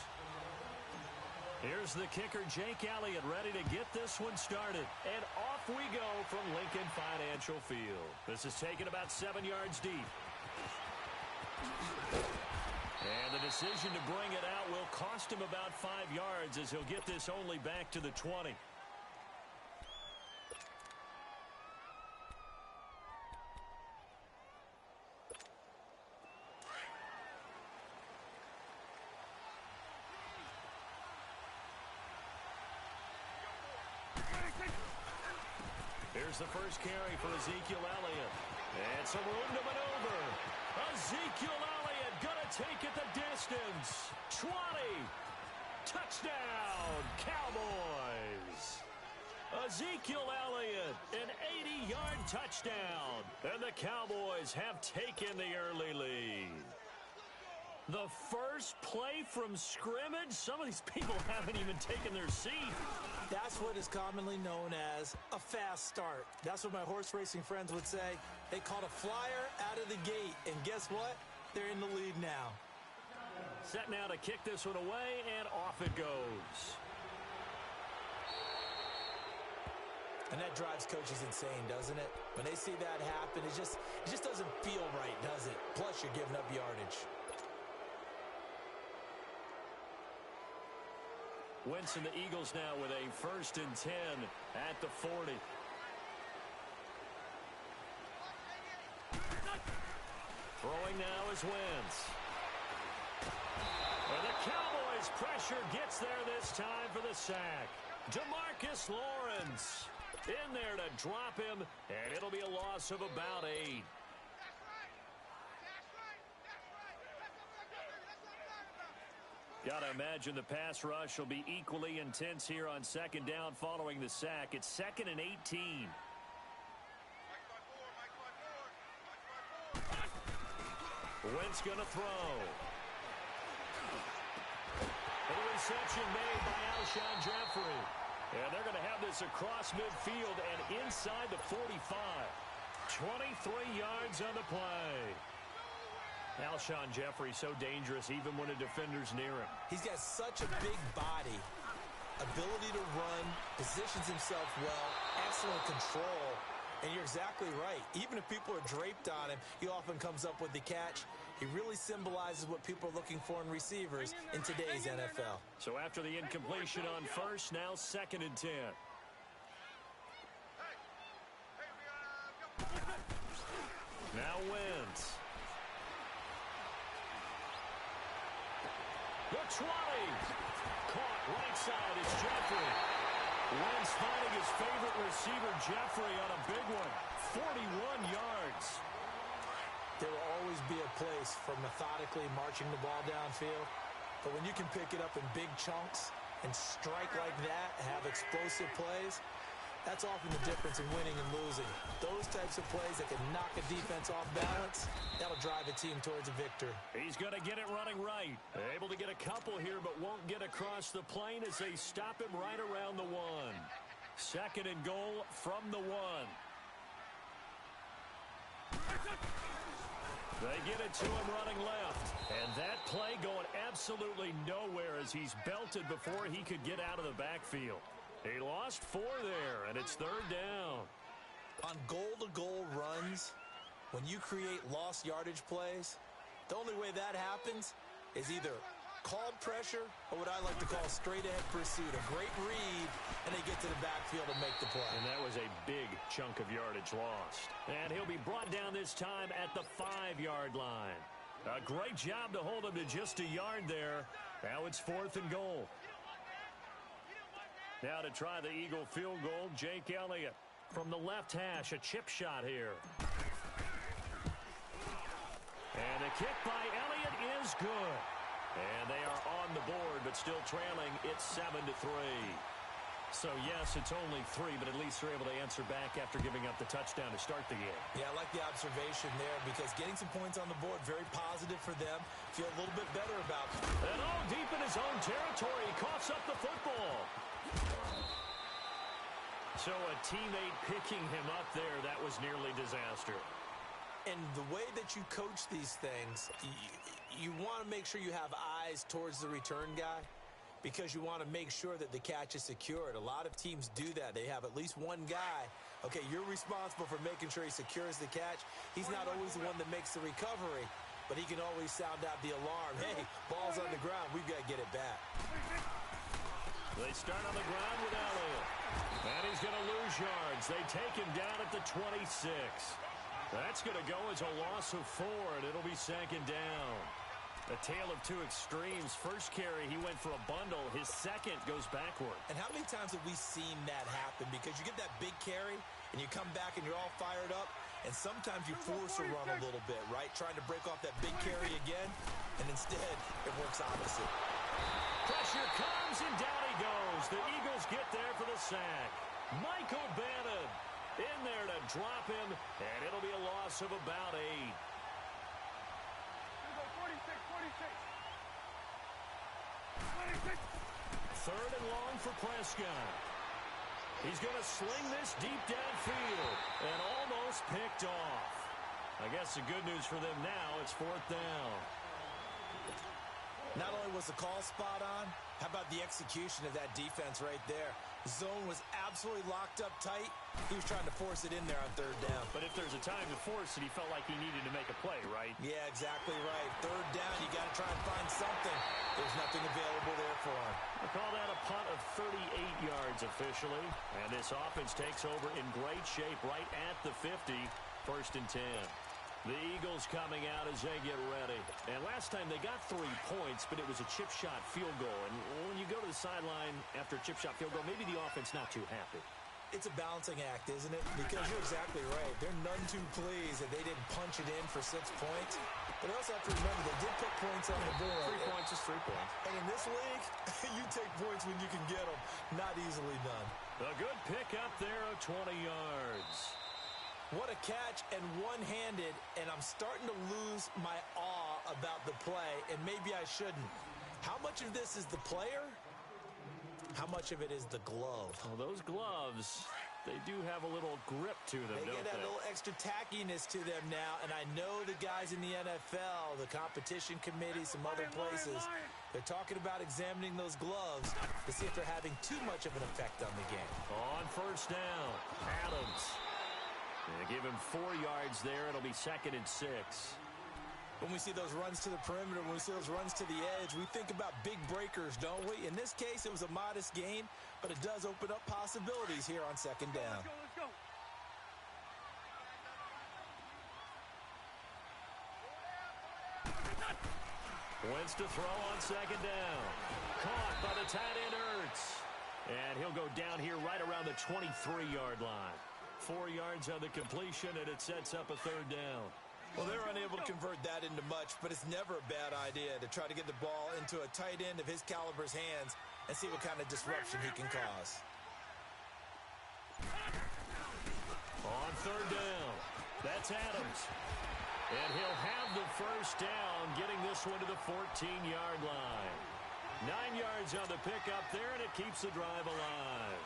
Here's the kicker, Jake Elliott, ready to get this one started. And off we go from Lincoln Financial Field. This is taken about 7 yards deep. And the decision to bring it out will cost him about 5 yards as he'll get this only back to the 20. Here's the first carry for Ezekiel Elliott. And some room to maneuver. Ezekiel Elliott gonna take it the distance. 20. Touchdown, Cowboys. Ezekiel Elliott, an 80-yard touchdown. And the Cowboys have taken the early lead. The first play from scrimmage? Some of these people haven't even taken their seat. That's what is commonly known as a fast start. That's what my horse racing friends would say. They called a flyer out of the gate. And guess what? They're in the lead now. Set now to kick this one away, and off it goes. And that drives coaches insane, doesn't it? When they see that happen, it just doesn't feel right, does it? Plus, you're giving up yardage. Wentz and the Eagles now with a 1st and 10 at the 40. Throwing now is Wentz. And the Cowboys pressure gets there this time for the sack. DeMarcus Lawrence in there to drop him, and it'll be a loss of about 8. Got to imagine the pass rush will be equally intense here on 2nd down following the sack. It's 2nd and 18. Wentz going to throw. The reception made by Alshon Jeffrey. And they're going to have this across midfield and inside the 45. 23 yards on the play. Alshon Jeffrey so dangerous even when a defender's near him. He's got such a big body, ability to run, positions himself well, excellent control. And you're exactly right. Even if people are draped on him, he often comes up with the catch. He really symbolizes what people are looking for in receivers in today's NFL. So after the incompletion on first, now 2nd and 10. Now Wentz. The 20. Caught right side. It's Jeffrey. Wentz finding his favorite receiver, Jeffrey, on a big one. 41 yards. There will always be a place for methodically marching the ball downfield. But when you can pick it up in big chunks and strike like that, have explosive plays, that's often the difference in winning and losing. Those types of plays that can knock a defense off balance, that'll drive a team towards a victory. He's going to get it running right. Able to get a couple here, but won't get across the plane as they stop him right around the 1. 2nd and goal from the 1. They get it to him running left. And that play going absolutely nowhere as he's belted before he could get out of the backfield. He lost 4 there, and it's 3rd down. On goal-to-goal runs, when you create lost yardage plays, the only way that happens is either called pressure or what I like to call straight-ahead pursuit. A great read, and they get to the backfield and make the play. And that was a big chunk of yardage lost. And he'll be brought down this time at the 5-yard line. A great job to hold him to just a yard there. Now it's 4th and goal. Now to try the Eagle field goal, Jake Elliott. From the left hash, a chip shot here. And the kick by Elliott is good. And they are on the board, but still trailing. It's 7-3. So, yes, it's only 3, but at least they're able to answer back after giving up the touchdown to start the game. Yeah, I like the observation there because getting some points on the board, very positive for them. Feel a little bit better about it. And all deep in his own territory, he coughs up the football. So a teammate picking him up there, that was nearly disaster. And the way that you coach these things, you want to make sure you have eyes towards the return guy because you want to make sure that the catch is secured. A lot of teams do that. They have at least one guy. Okay, you're responsible for making sure he secures the catch. He's not always the one that makes the recovery, but he can always sound out the alarm. Hey, ball's on the ground. We've got to get it back. They start on the ground with Elliott. And he's going to lose yards. They take him down at the 26. That's going to go as a loss of 4, and it'll be 2nd down. A tale of two extremes. First carry, he went for a bundle. His second goes backward. And how many times have we seen that happen? Because you get that big carry, and you come back and you're all fired up, and sometimes you force a run a little bit, right? Trying to break off that big carry again, and instead it works opposite. Pressure comes, and down he goes. The Eagles get there for the sack. Michael Bannon in there to drop him, and it'll be a loss of about 8. 3rd and long for Prescott. He's going to sling this deep downfield and almost picked off. I guess the good news for them now, it's 4th down. Not only was the call spot on, how about the execution of that defense right there? Zone was absolutely locked up tight. He was trying to force it in there on 3rd down. But if there's a time to force it, he felt like he needed to make a play, right? Yeah, exactly right. 3rd down, you got to try and find something. There's nothing available there for him. I call that a punt of 38 yards officially. And this offense takes over in great shape right at the 50. 1st and 10. The Eagles coming out as they get ready. And last time they got 3 points, but it was a chip shot field goal. And when you go to the sideline after a chip shot field goal, maybe the offense not too happy. It's a balancing act, isn't it? Because you're exactly right. They're none too pleased that they didn't punch it in for 6 points. But I also have to remember they did put points on the board. 3 points is 3 points. And in this league, you take points when you can get them. Not easily done. A good pick up there of 20 yards. What a catch and one-handed, and I'm starting to lose my awe about the play, and maybe I shouldn't. How much of this is the player? How much of it is the glove? Well, those gloves, they do have a little grip to them, They don't get that they? little extra tackiness to them now, and I know the guys in the NFL, the competition committee, some other places, they're talking about examining those gloves to see if they're having too much of an effect on the game. On first down, Adams. They give him 4 yards there. It'll be 2nd and 6. When we see those runs to the perimeter, when we see those runs to the edge, we think about big breakers, don't we? In this case, it was a modest gain, but it does open up possibilities here on 2nd down. Let's go. Wentz to throw on 2nd down. Caught by the tight end, Ertz. And he'll go down here right around the 23-yard line. 4 yards on the completion, and it sets up a 3rd down. Well, they're unable to convert that into much, but it's never a bad idea to try to get the ball into a tight end of his caliber's hands and see what kind of disruption he can cause. On 3rd down, that's Adams. And he'll have the first down, getting this one to the 14-yard line. 9 yards on the pickup there, and it keeps the drive alive.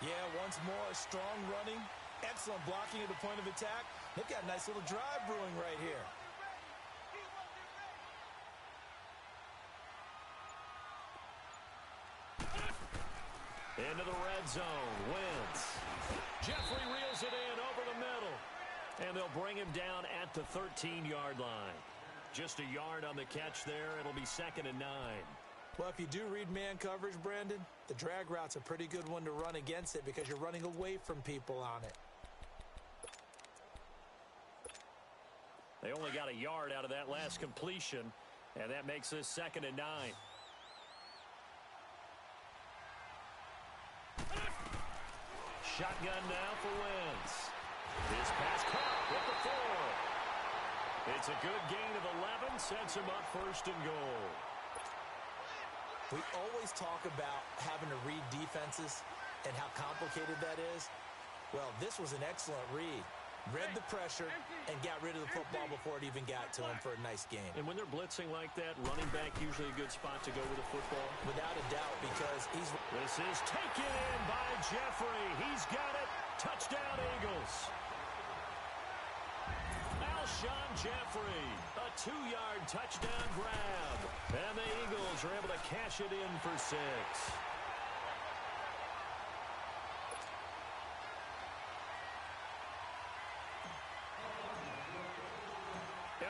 Yeah, once more, strong running, excellent blocking at the point of attack. They've got a nice little drive brewing right here. Into the red zone, Wentz. Jeffrey reels it in over the middle. And they'll bring him down at the 13-yard line. Just a yard on the catch there. It'll be 2nd and 9. Well, if you do read man coverage, Brandon, the drag route's a pretty good one to run against it because you're running away from people on it. They only got a yard out of that last completion, and that makes this 2nd and 9. Shotgun now for Wentz. His pass caught with the 4. It's a good gain of 11, sets him up 1st and goal. We always talk about having to read defenses and how complicated that is. Well, this was an excellent read. Read the pressure and got rid of the football before it even got to him for a nice gain. And when they're blitzing like that, running back usually a good spot to go with the football. Without a doubt, because he's... This is taken in by Jeffrey. He's got it. Touchdown, Eagles. Alshon Jeffrey, a 2-yard touchdown grab. And the Eagles are able to cash it in for 6.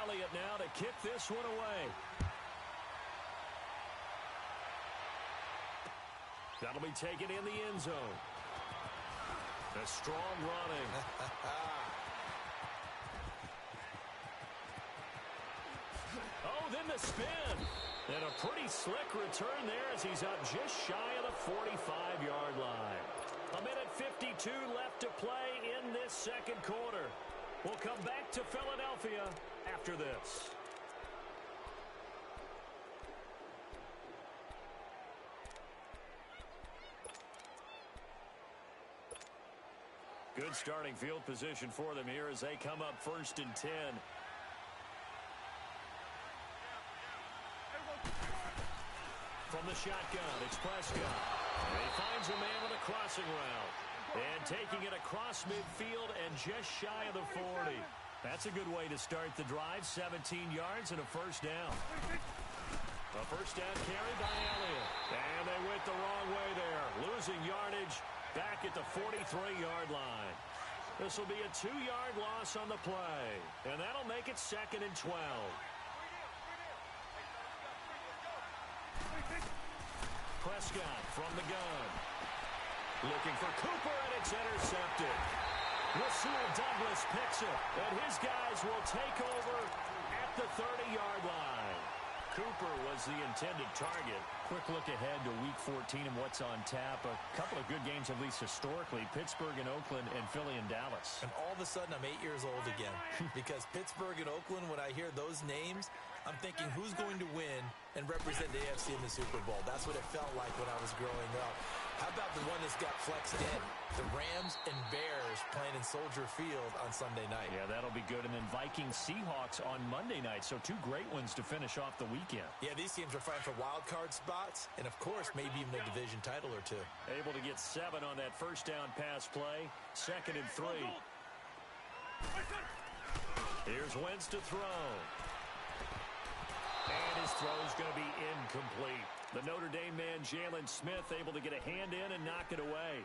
Elliott now to kick this one away. That'll be taken in the end zone. A strong running. Oh, then the spin. And a pretty slick return there as he's up just shy of the 45-yard line. 1:52 left to play in this 2nd quarter. We'll come back to Philadelphia after this. Good starting field position for them here as they come up 1st and 10. From the shotgun, it's Prescott. And he finds a man with a crossing route. And taking it across midfield and just shy of the 40. That's a good way to start the drive. 17 yards and a 1st down. A 1st down carry by Elliott. And they went the wrong way there. Losing yardage back at the 43-yard line. This will be a 2-yard loss on the play. And that'll make it 2nd and 12. Prescott from the gun. Looking for Cooper, and it's intercepted. Rasul Douglas picks it, and his guys will take over at the 30-yard line. Cooper was the intended target. Quick look ahead to Week 14 and what's on tap. A couple of good games, at least historically. Pittsburgh and Oakland and Philly and Dallas. And all of a sudden, I'm 8 years old again. Because Pittsburgh and Oakland, when I hear those names, I'm thinking who's going to win and represent the AFC in the Super Bowl. That's what it felt like when I was growing up. How about the one that's got flexed in? The Rams and Bears playing in Soldier Field on Sunday night. Yeah, that'll be good. And then Vikings-Seahawks on Monday night. So two great ones to finish off the weekend. Yeah, these teams are fighting for wild card spots and, of course, maybe even a division title or two. Able to get 7 on that first down pass play. 2nd and 3. Here's Wentz to throw. And his throw's going to be incomplete. The Notre Dame man, Jalen Smith, able to get a hand in and knock it away.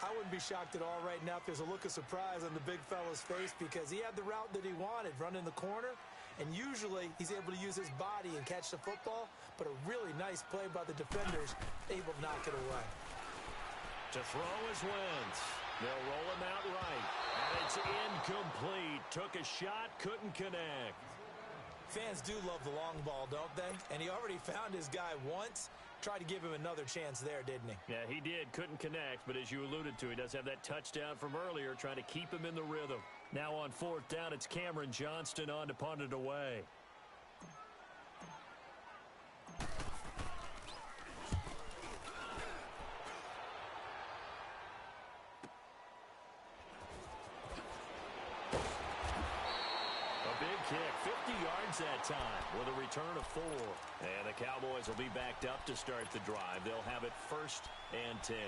I wouldn't be shocked at all right now if there's a look of surprise on the big fella's face because he had the route that he wanted, running the corner, and usually he's able to use his body and catch the football, but a really nice play by the defenders, able to knock it away. To throw is Wentz. They'll roll him out right, and it's incomplete. Took a shot, couldn't connect. Fans do love the long ball, don't they? And he already found his guy once. Tried to give him another chance there, didn't he? Yeah, he did. Couldn't connect, but as you alluded to, he does have that touchdown from earlier, trying to keep him in the rhythm. Now on 4th down, it's Cameron Johnston on to punt it away. Kick, 50 yards that time with a return of 4. And the Cowboys will be backed up to start the drive. They'll have it 1st and 10.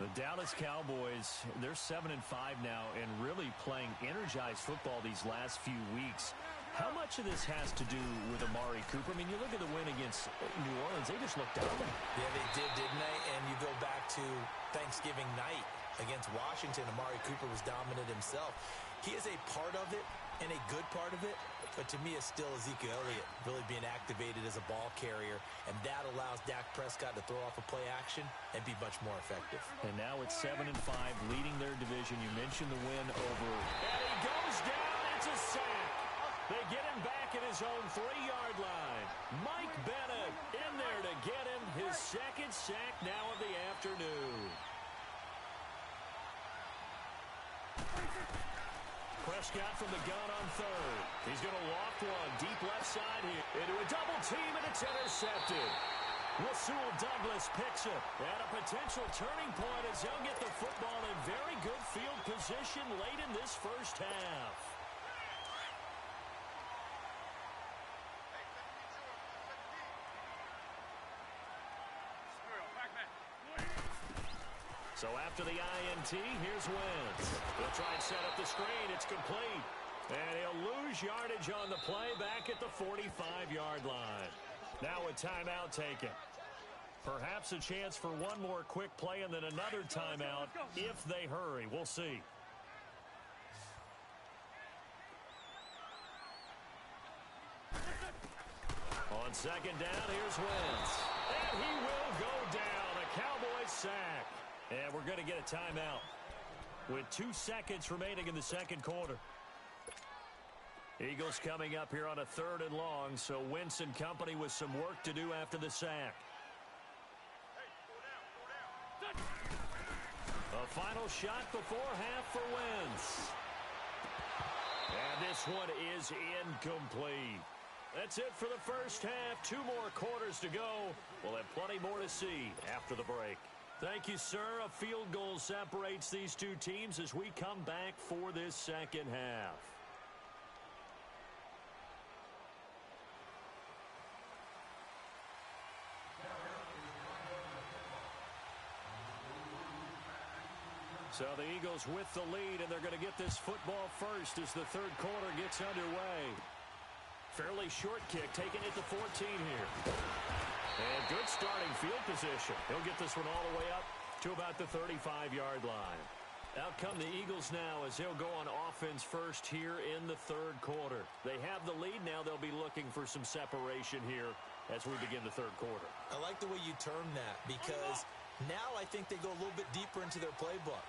The Dallas Cowboys, they're 7-5 now and really playing energized football these last few weeks. How much of this has to do with Amari Cooper? I mean, you look at the win against New Orleans, they just looked dominant. Yeah, they did, didn't they? And you go back to Thanksgiving night against Washington, Amari Cooper was dominant himself. He is a part of it and a good part of it, but to me it's still Ezekiel Elliott really being activated as a ball carrier, and that allows Dak Prescott to throw off a play action and be much more effective. And now it's 7-5, leading their division. You mentioned the win over. And he goes down. It's a sack. They get him back at his own 3-yard line. Mike Bennett in there to get him his 2nd sack now of the afternoon. Prescott from the gun on 3rd. He's going to loft one deep left side here into a double team, and it's intercepted. Rasul Douglas picks it at a potential turning point as he'll get the football in very good field position late in this first half. So after the INT, here's Wentz. He'll try and set up the screen. It's complete. And he'll lose yardage on the play back at the 45-yard line. Now a timeout taken. Perhaps a chance for one more quick play and then another timeout if they hurry. We'll see. On 2nd down, here's Wentz. And he will go down. A Cowboys sack. And we're going to get a timeout with 2 seconds remaining in the 2nd quarter. Eagles coming up here on a 3rd and long, so Wentz and company with some work to do after the sack. A final shot before half for Wentz. And this one is incomplete. That's it for the first half. 2 more quarters to go. We'll have plenty more to see after the break. Thank you, sir. A field goal separates these two teams as we come back for this 2nd half. So the Eagles with the lead, and they're going to get this football first as the 3rd quarter gets underway. Fairly short kick, taking it to 14 here. And good starting field position. He'll get this one all the way up to about the 35-yard line. Out come the Eagles now as they'll go on offense first here in the 3rd quarter. They have the lead now. They'll be looking for some separation here as we begin the 3rd quarter. I like the way you term that because now I think they go a little bit deeper into their playbook.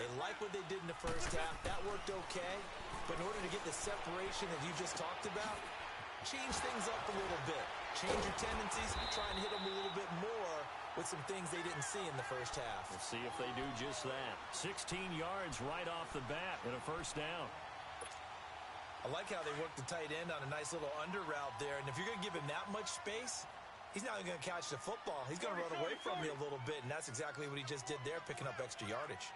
They like what they did in the first half. That worked okay. But in order to get the separation that you just talked about, change things up a little bit. Change your tendencies, try and hit them a little bit more with some things they didn't see in the first half. We'll see if they do just that. 16 yards right off the bat and a 1st down. I like how they work the tight end on a nice little under route there. And if you're going to give him that much space, He's not even going to catch the football. He's going to run away from me a little bit, and that's exactly what he just did there, picking up extra yardage.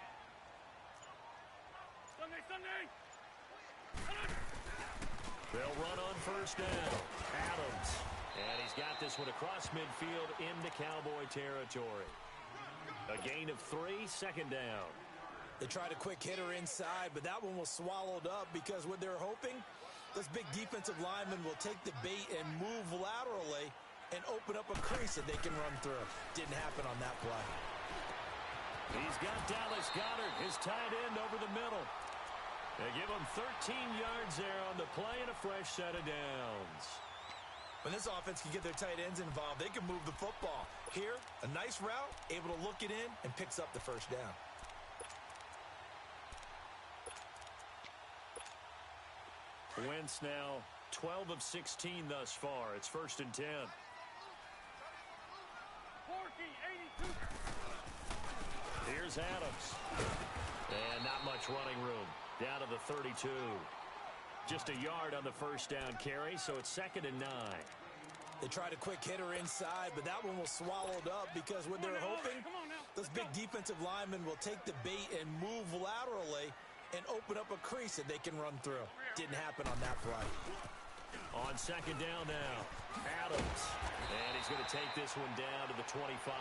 They'll run on first down. Adams. And he's got this one across midfield into Cowboy territory. A gain of 3, second down. They tried a quick hitter inside, but that one was swallowed up because what they're hoping, those big defensive linemen will take the bait and move laterally and open up a crease that they can run through. Didn't happen on that play. He's got Dallas Goedert, his tight end, over the middle. They give him 13 yards there on the play and a fresh set of downs. When this offense can get their tight ends involved, they can move the football. Here, a nice route, able to look it in, and picks up the first down. Wentz now 12 of 16 thus far. It's 1st and 10. Here's Adams. And not much running room. Down to the 32. Just a yard on the first down carry, so it's 2nd and 9. They tried a quick hitter inside, but that one was swallowed up because what they're hoping, those big defensive linemen will take the bait and move laterally and open up a crease that they can run through. Didn't happen on that play. On 2nd down now, Adams. And he's going to take this one down to the 25.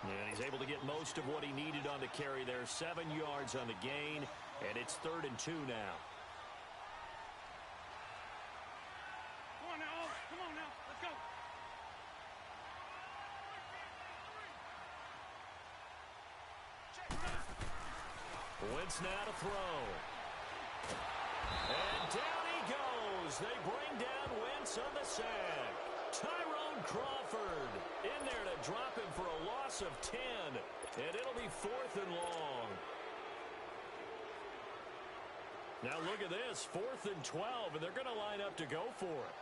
And he's able to get most of what he needed on the carry there. 7 yards on the gain, and it's 3rd and 2 now. Come on now, let's go. Wentz now to throw. And down he goes. They bring down Wentz on the sack. Tyrone Crawford in there to drop him for a loss of 10. And it'll be 4th and long. Now look at this, 4th and 12, and they're going to line up to go for it.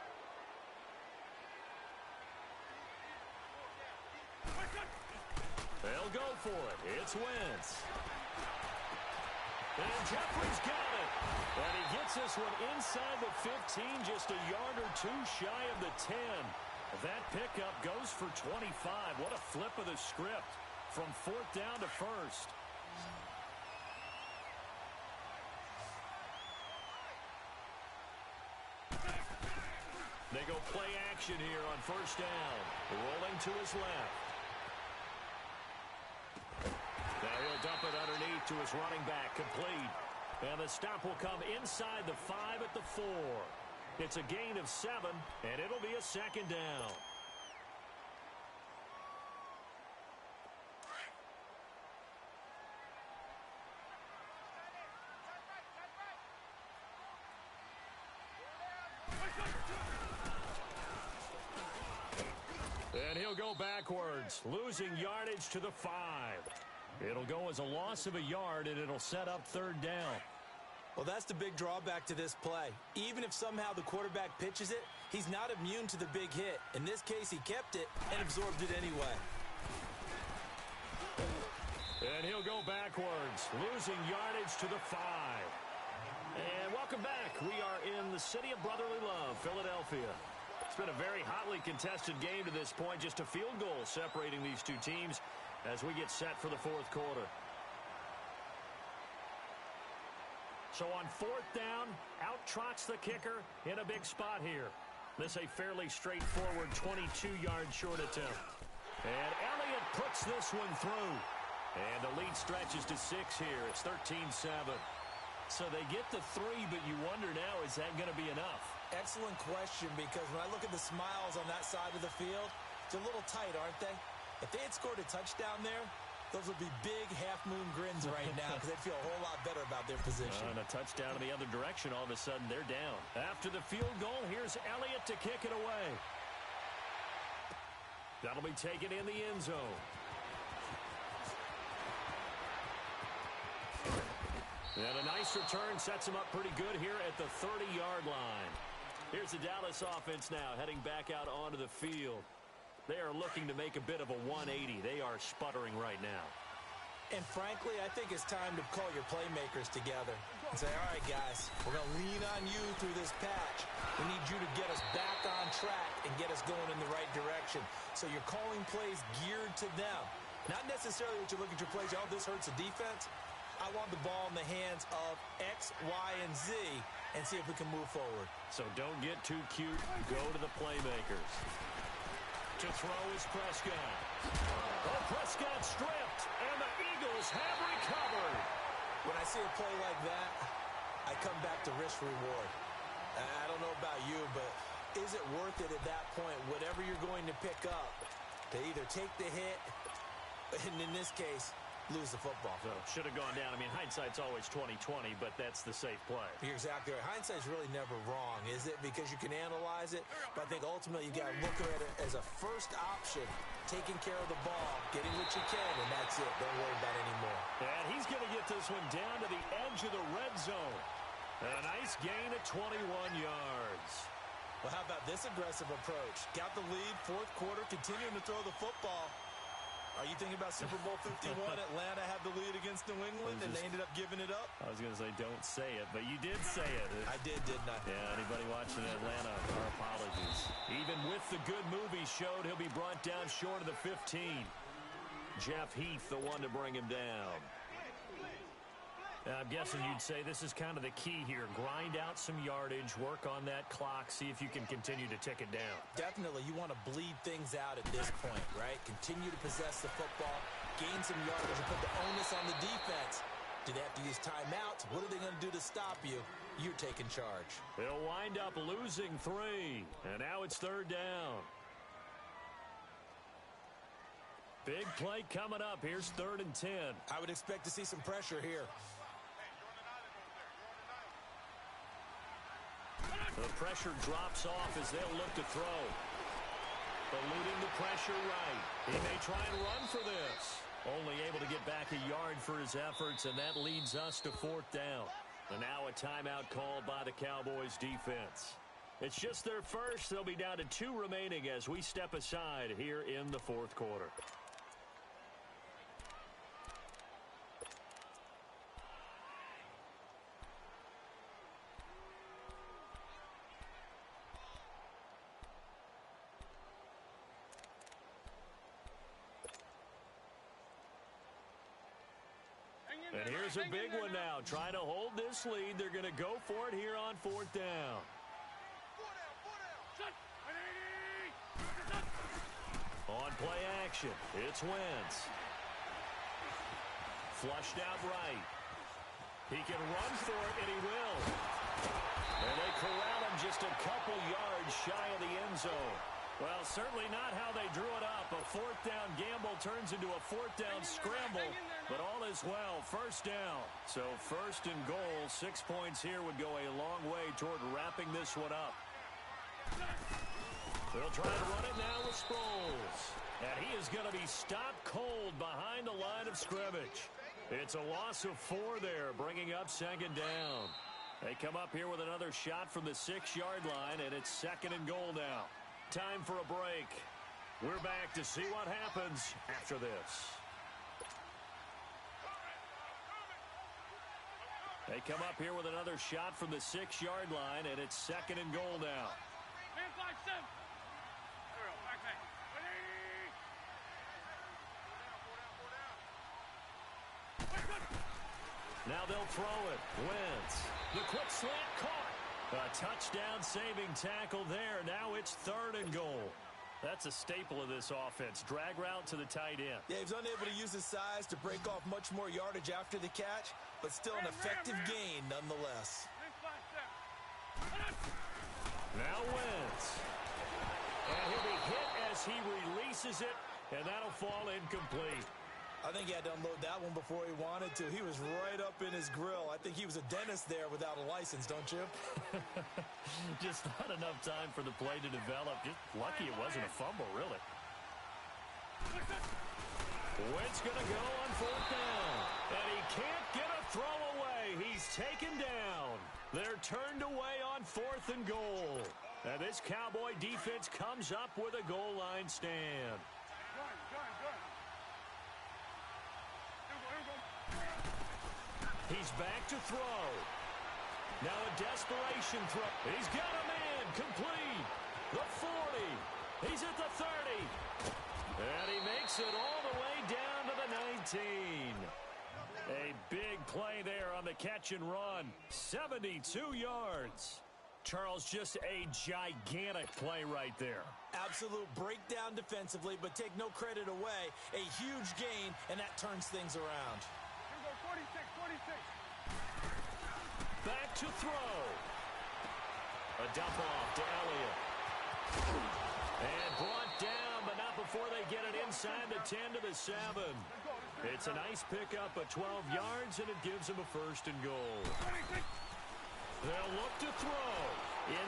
They'll go for it. It's Wentz. And Jeffrey's got it. And he gets this one inside the 15, just a yard or 2 shy of the 10. That pickup goes for 25. What a flip of the script from 4th down to 1st. They go play action here on first down. Rolling to his left. Now he'll dump it underneath to his running back, complete. And the stop will come inside the 5 at the 4. It's a gain of 7, and it'll be a 2nd down. And he'll go backwards, losing yardage to the 5. It'll go as a loss of a yard, and it'll set up 3rd down. Well, that's the big drawback to this play. Even if somehow the quarterback pitches it, he's not immune to the big hit. In this case, he kept it and absorbed it anyway. And he'll go backwards, losing yardage to the 5. And welcome back. We are in the city of brotherly love, Philadelphia. It's been a very hotly contested game to this point. Just a field goal separating these two teams as we get set for the 4th quarter. So on 4th down, out trots the kicker in a big spot here. This a fairly straightforward 22-yard short attempt. And Elliott puts this one through. And the lead stretches to 6 here. It's 13-7. So they get the 3, but you wonder now, is that going to be enough? Excellent question, because when I look at the smiles on that side of the field, it's a little tight, aren't they? If they had scored a touchdown there, those would be big half-moon grins right now because they'd feel a whole lot better about their position. And a touchdown in the other direction, all of a sudden they're down. After the field goal, here's Elliott to kick it away. That'll be taken in the end zone. And a nice return sets him up pretty good here at the 30-yard line. Here's the Dallas offense now heading back out onto the field. They are looking to make a bit of a 180. They are sputtering right now. And frankly, I think it's time to call your playmakers together. and say, all right, guys, we're going to lean on you through this patch. We need you to get us back on track and get us going in the right direction. So you're calling plays geared to them. Not necessarily what you look at your plays, oh, this hurts the defense. I want the ball in the hands of X, Y, and Z and see if we can move forward. So don't get too cute. Go to the playmakers. To throw is Prescott. Oh, Prescott stripped, and the Eagles have recovered. When I see a play like that, I come back to risk-reward. I don't know about you, but is it worth it at that point, whatever you're going to pick up, to either take the hit, and in this case, lose the football? So should have gone down. I mean, hindsight's always 20/20, but that's the safe play. You're exactly right. Hindsight's really never wrong, is it? Because you can analyze it, but I think ultimately you got to look at it as a first option, taking care of the ball, getting what you can, and that's it. Don't worry about it anymore. And he's going to get this one down to the edge of the red zone. A nice gain of 21 yards. Well, how about this aggressive approach? Got the lead, fourth quarter, continuing to throw the football. Are you thinking about Super Bowl 51? Atlanta had the lead against New England, and they ended up giving it up? I was going to say, don't say it, but you did say it. I didn't I? Yeah, anybody watching Atlanta, our apologies. Even with the good move he showed, he'll be brought down short of the 15. Jeff Heath, the one to bring him down. I'm guessing you'd say this is kind of the key here. Grind out some yardage, work on that clock, see if you can continue to tick it down. Definitely. You want to bleed things out at this point, right? Continue to possess the football, gain some yardage, and put the onus on the defense. Do they have to use timeouts? What are they going to do to stop you? You're taking charge. They'll wind up losing 3, and now it's 3rd down. Big play coming up. Here's 3rd and 10. I would expect to see some pressure here. The pressure drops off as they'll look to throw. Eluding the pressure right. He may try and run for this. Only able to get back a yard for his efforts, and that leads us to 4th down. And now a timeout called by the Cowboys defense. It's just their first. They'll be down to 2 remaining as we step aside here in the 4th quarter. And here's a big one now. Trying to hold this lead. They're going to go for it here on 4th down. On play action, it's Wentz. Flushed out right. He can run for it, and he will. And they corral him just a couple yards shy of the end zone. Well, certainly not how they drew it up. A 4th down gamble turns into a 4th down scramble, but all is well. 1st down. So 1st and goal. 6 points here would go a long way toward wrapping this one up. They'll try to run it now with Sproles. And he is going to be stopped cold behind the line of scrimmage. It's a loss of 4 there, bringing up 2nd down. They come up here with another shot from the 6-yard line, and it's 2nd and goal now. Time for a break. We're back to see what happens after this. They come up here with another shot from the 6-yard line, and it's 2nd and goal now. Now they'll throw it. Wentz. The quick slant caught. A touchdown-saving tackle there. Now it's 3rd and goal. That's a staple of this offense. Drag route to the tight end. Yeah, he's unable to use his size to break off much more yardage after the catch, but still an effective gain nonetheless. Now Wentz. And he'll be hit as he releases it, and that'll fall incomplete. I think he had to unload that one before he wanted to. He was right up in his grill. I think he was a dentist there without a license, don't you? Just not enough time for the play to develop. Just lucky it wasn't a fumble, really. Wentz going to go on 4th down. And he can't get a throw away. He's taken down. They're turned away on 4th and goal. And this Cowboy defense comes up with a goal line stand. He's back to throw. Now a desperation throw. He's got a man. Complete. The 40. He's at the 30. And he makes it all the way down to the 19. A big play there on the catch and run. 72 yards. Charles, just a gigantic play right there. Absolute breakdown defensively, but take no credit away. A huge gain, and that turns things around. Here we go, 46. Back to throw. A dump off to Elliott. And brought down, but not before they get it inside the 10 to the 7. It's a nice pickup of 12 yards, and it gives them a first and goal. They'll look to throw.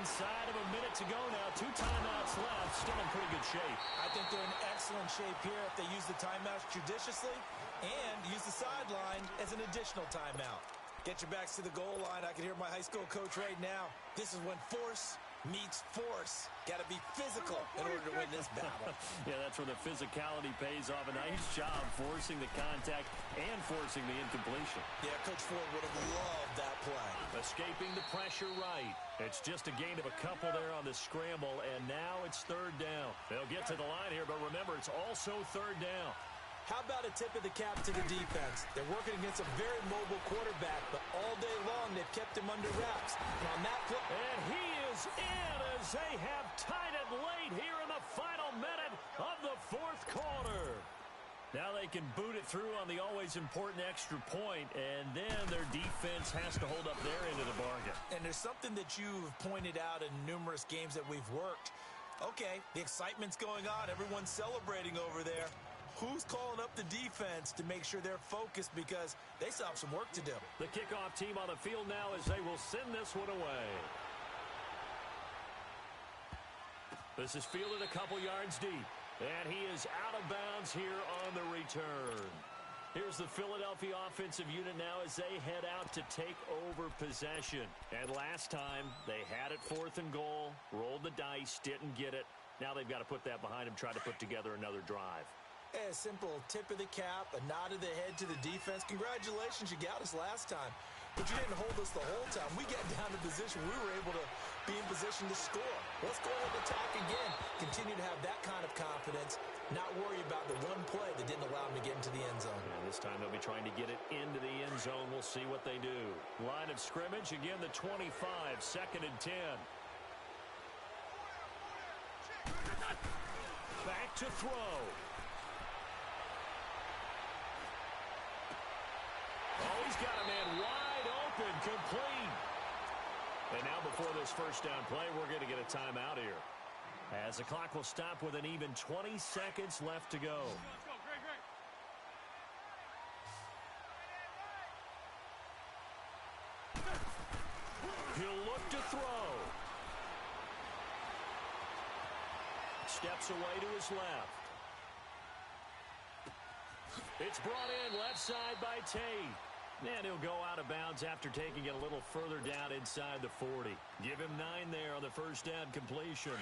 Inside of a minute to go now. 2 timeouts left. Still in pretty good shape. I think they're in excellent shape here if they use the timeouts judiciously and use the sideline as an additional timeout. Get your backs to the goal line. I can hear my high school coach right now. This is when force meets force. Got to be physical in order to win this battle. Yeah, that's where the physicality pays off. A nice job forcing the contact and forcing the incompletion. Yeah, Coach Ford would have loved that play. Escaping the pressure right. It's just a gain of a couple there on the scramble, and now it's 3rd down. They'll get to the line here, but remember, it's also 3rd down. How about a tip of the cap to the defense? They're working against a very mobile quarterback, but all day long they've kept him under wraps. And on that play, and he is in as they have tied it late here in the final minute of the 4th quarter. Now they can boot it through on the always important extra point, and then their defense has to hold up their end of the bargain. And there's something that you've pointed out in numerous games that we've worked. Okay, the excitement's going on. Everyone's celebrating over there. Who's calling up the defense to make sure they're focused because they still have some work to do? The kickoff team on the field now as they will send this one away. This is fielded a couple yards deep. And he is out of bounds here on the return. Here's the Philadelphia offensive unit now as they head out to take over possession. And last time, they had it 4th and goal, rolled the dice, didn't get it. Now they've got to put that behind them, try to put together another drive. A simple tip of the cap, a nod of the head to the defense. Congratulations, you got us last time. But you didn't hold us the whole time. We got down to position. We were able to be in position to score. Let's go ahead and attack again. Continue to have that kind of confidence. Not worry about the one play that didn't allow them to get into the end zone. And this time they'll be trying to get it into the end zone. We'll see what they do. Line of scrimmage, again the 25, 2nd and 10. Back to throw. Oh, he's got a man wide open, complete. And now before this first down play, we're going to get a timeout here. As the clock will stop with an even 20 seconds left to go. Let's go, Greg. He'll look to throw. Steps away to his left. It's brought in left side by Tate. And he'll go out of bounds after taking it a little further down inside the 40. Give him 9 there on the first down completion.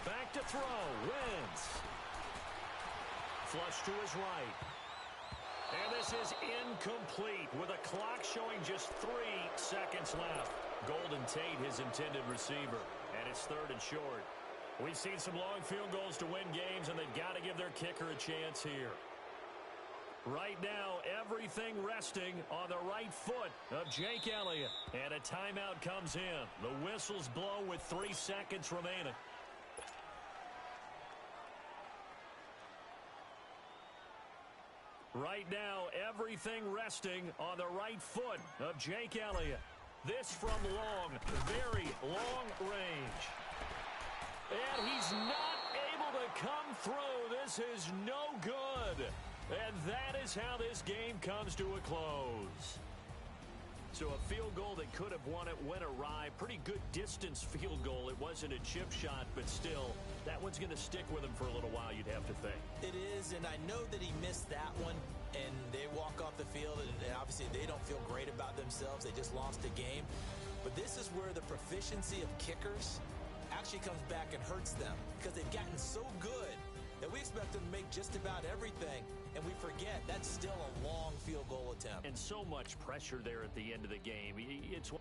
Back to throw. Wins. Flush to his right. And this is incomplete with a clock showing just 3 seconds left. Golden Tate, his intended receiver. And it's 3rd and short. We've seen some long field goals to win games, and they've got to give their kicker a chance here. Right now, everything resting on the right foot of Jake Elliott. And a timeout comes in. The whistles blow with 3 seconds remaining. Right now, everything resting on the right foot of Jake Elliott. This from long, very long range. And he's not able to come through. This is no good. And that is how this game comes to a close. So a field goal that could have won it went awry. Pretty good distance field goal. It wasn't a chip shot, but still, that one's going to stick with him for a little while, you'd have to think. It is, and I know that he missed that one, and they walk off the field, and obviously they don't feel great about themselves. They just lost a game. But this is where the proficiency of kickers actually comes back and hurts them because they've gotten so good And we expect them to make just about everything. And we forget that's still a long field goal attempt. And so much pressure there at the end of the game. It's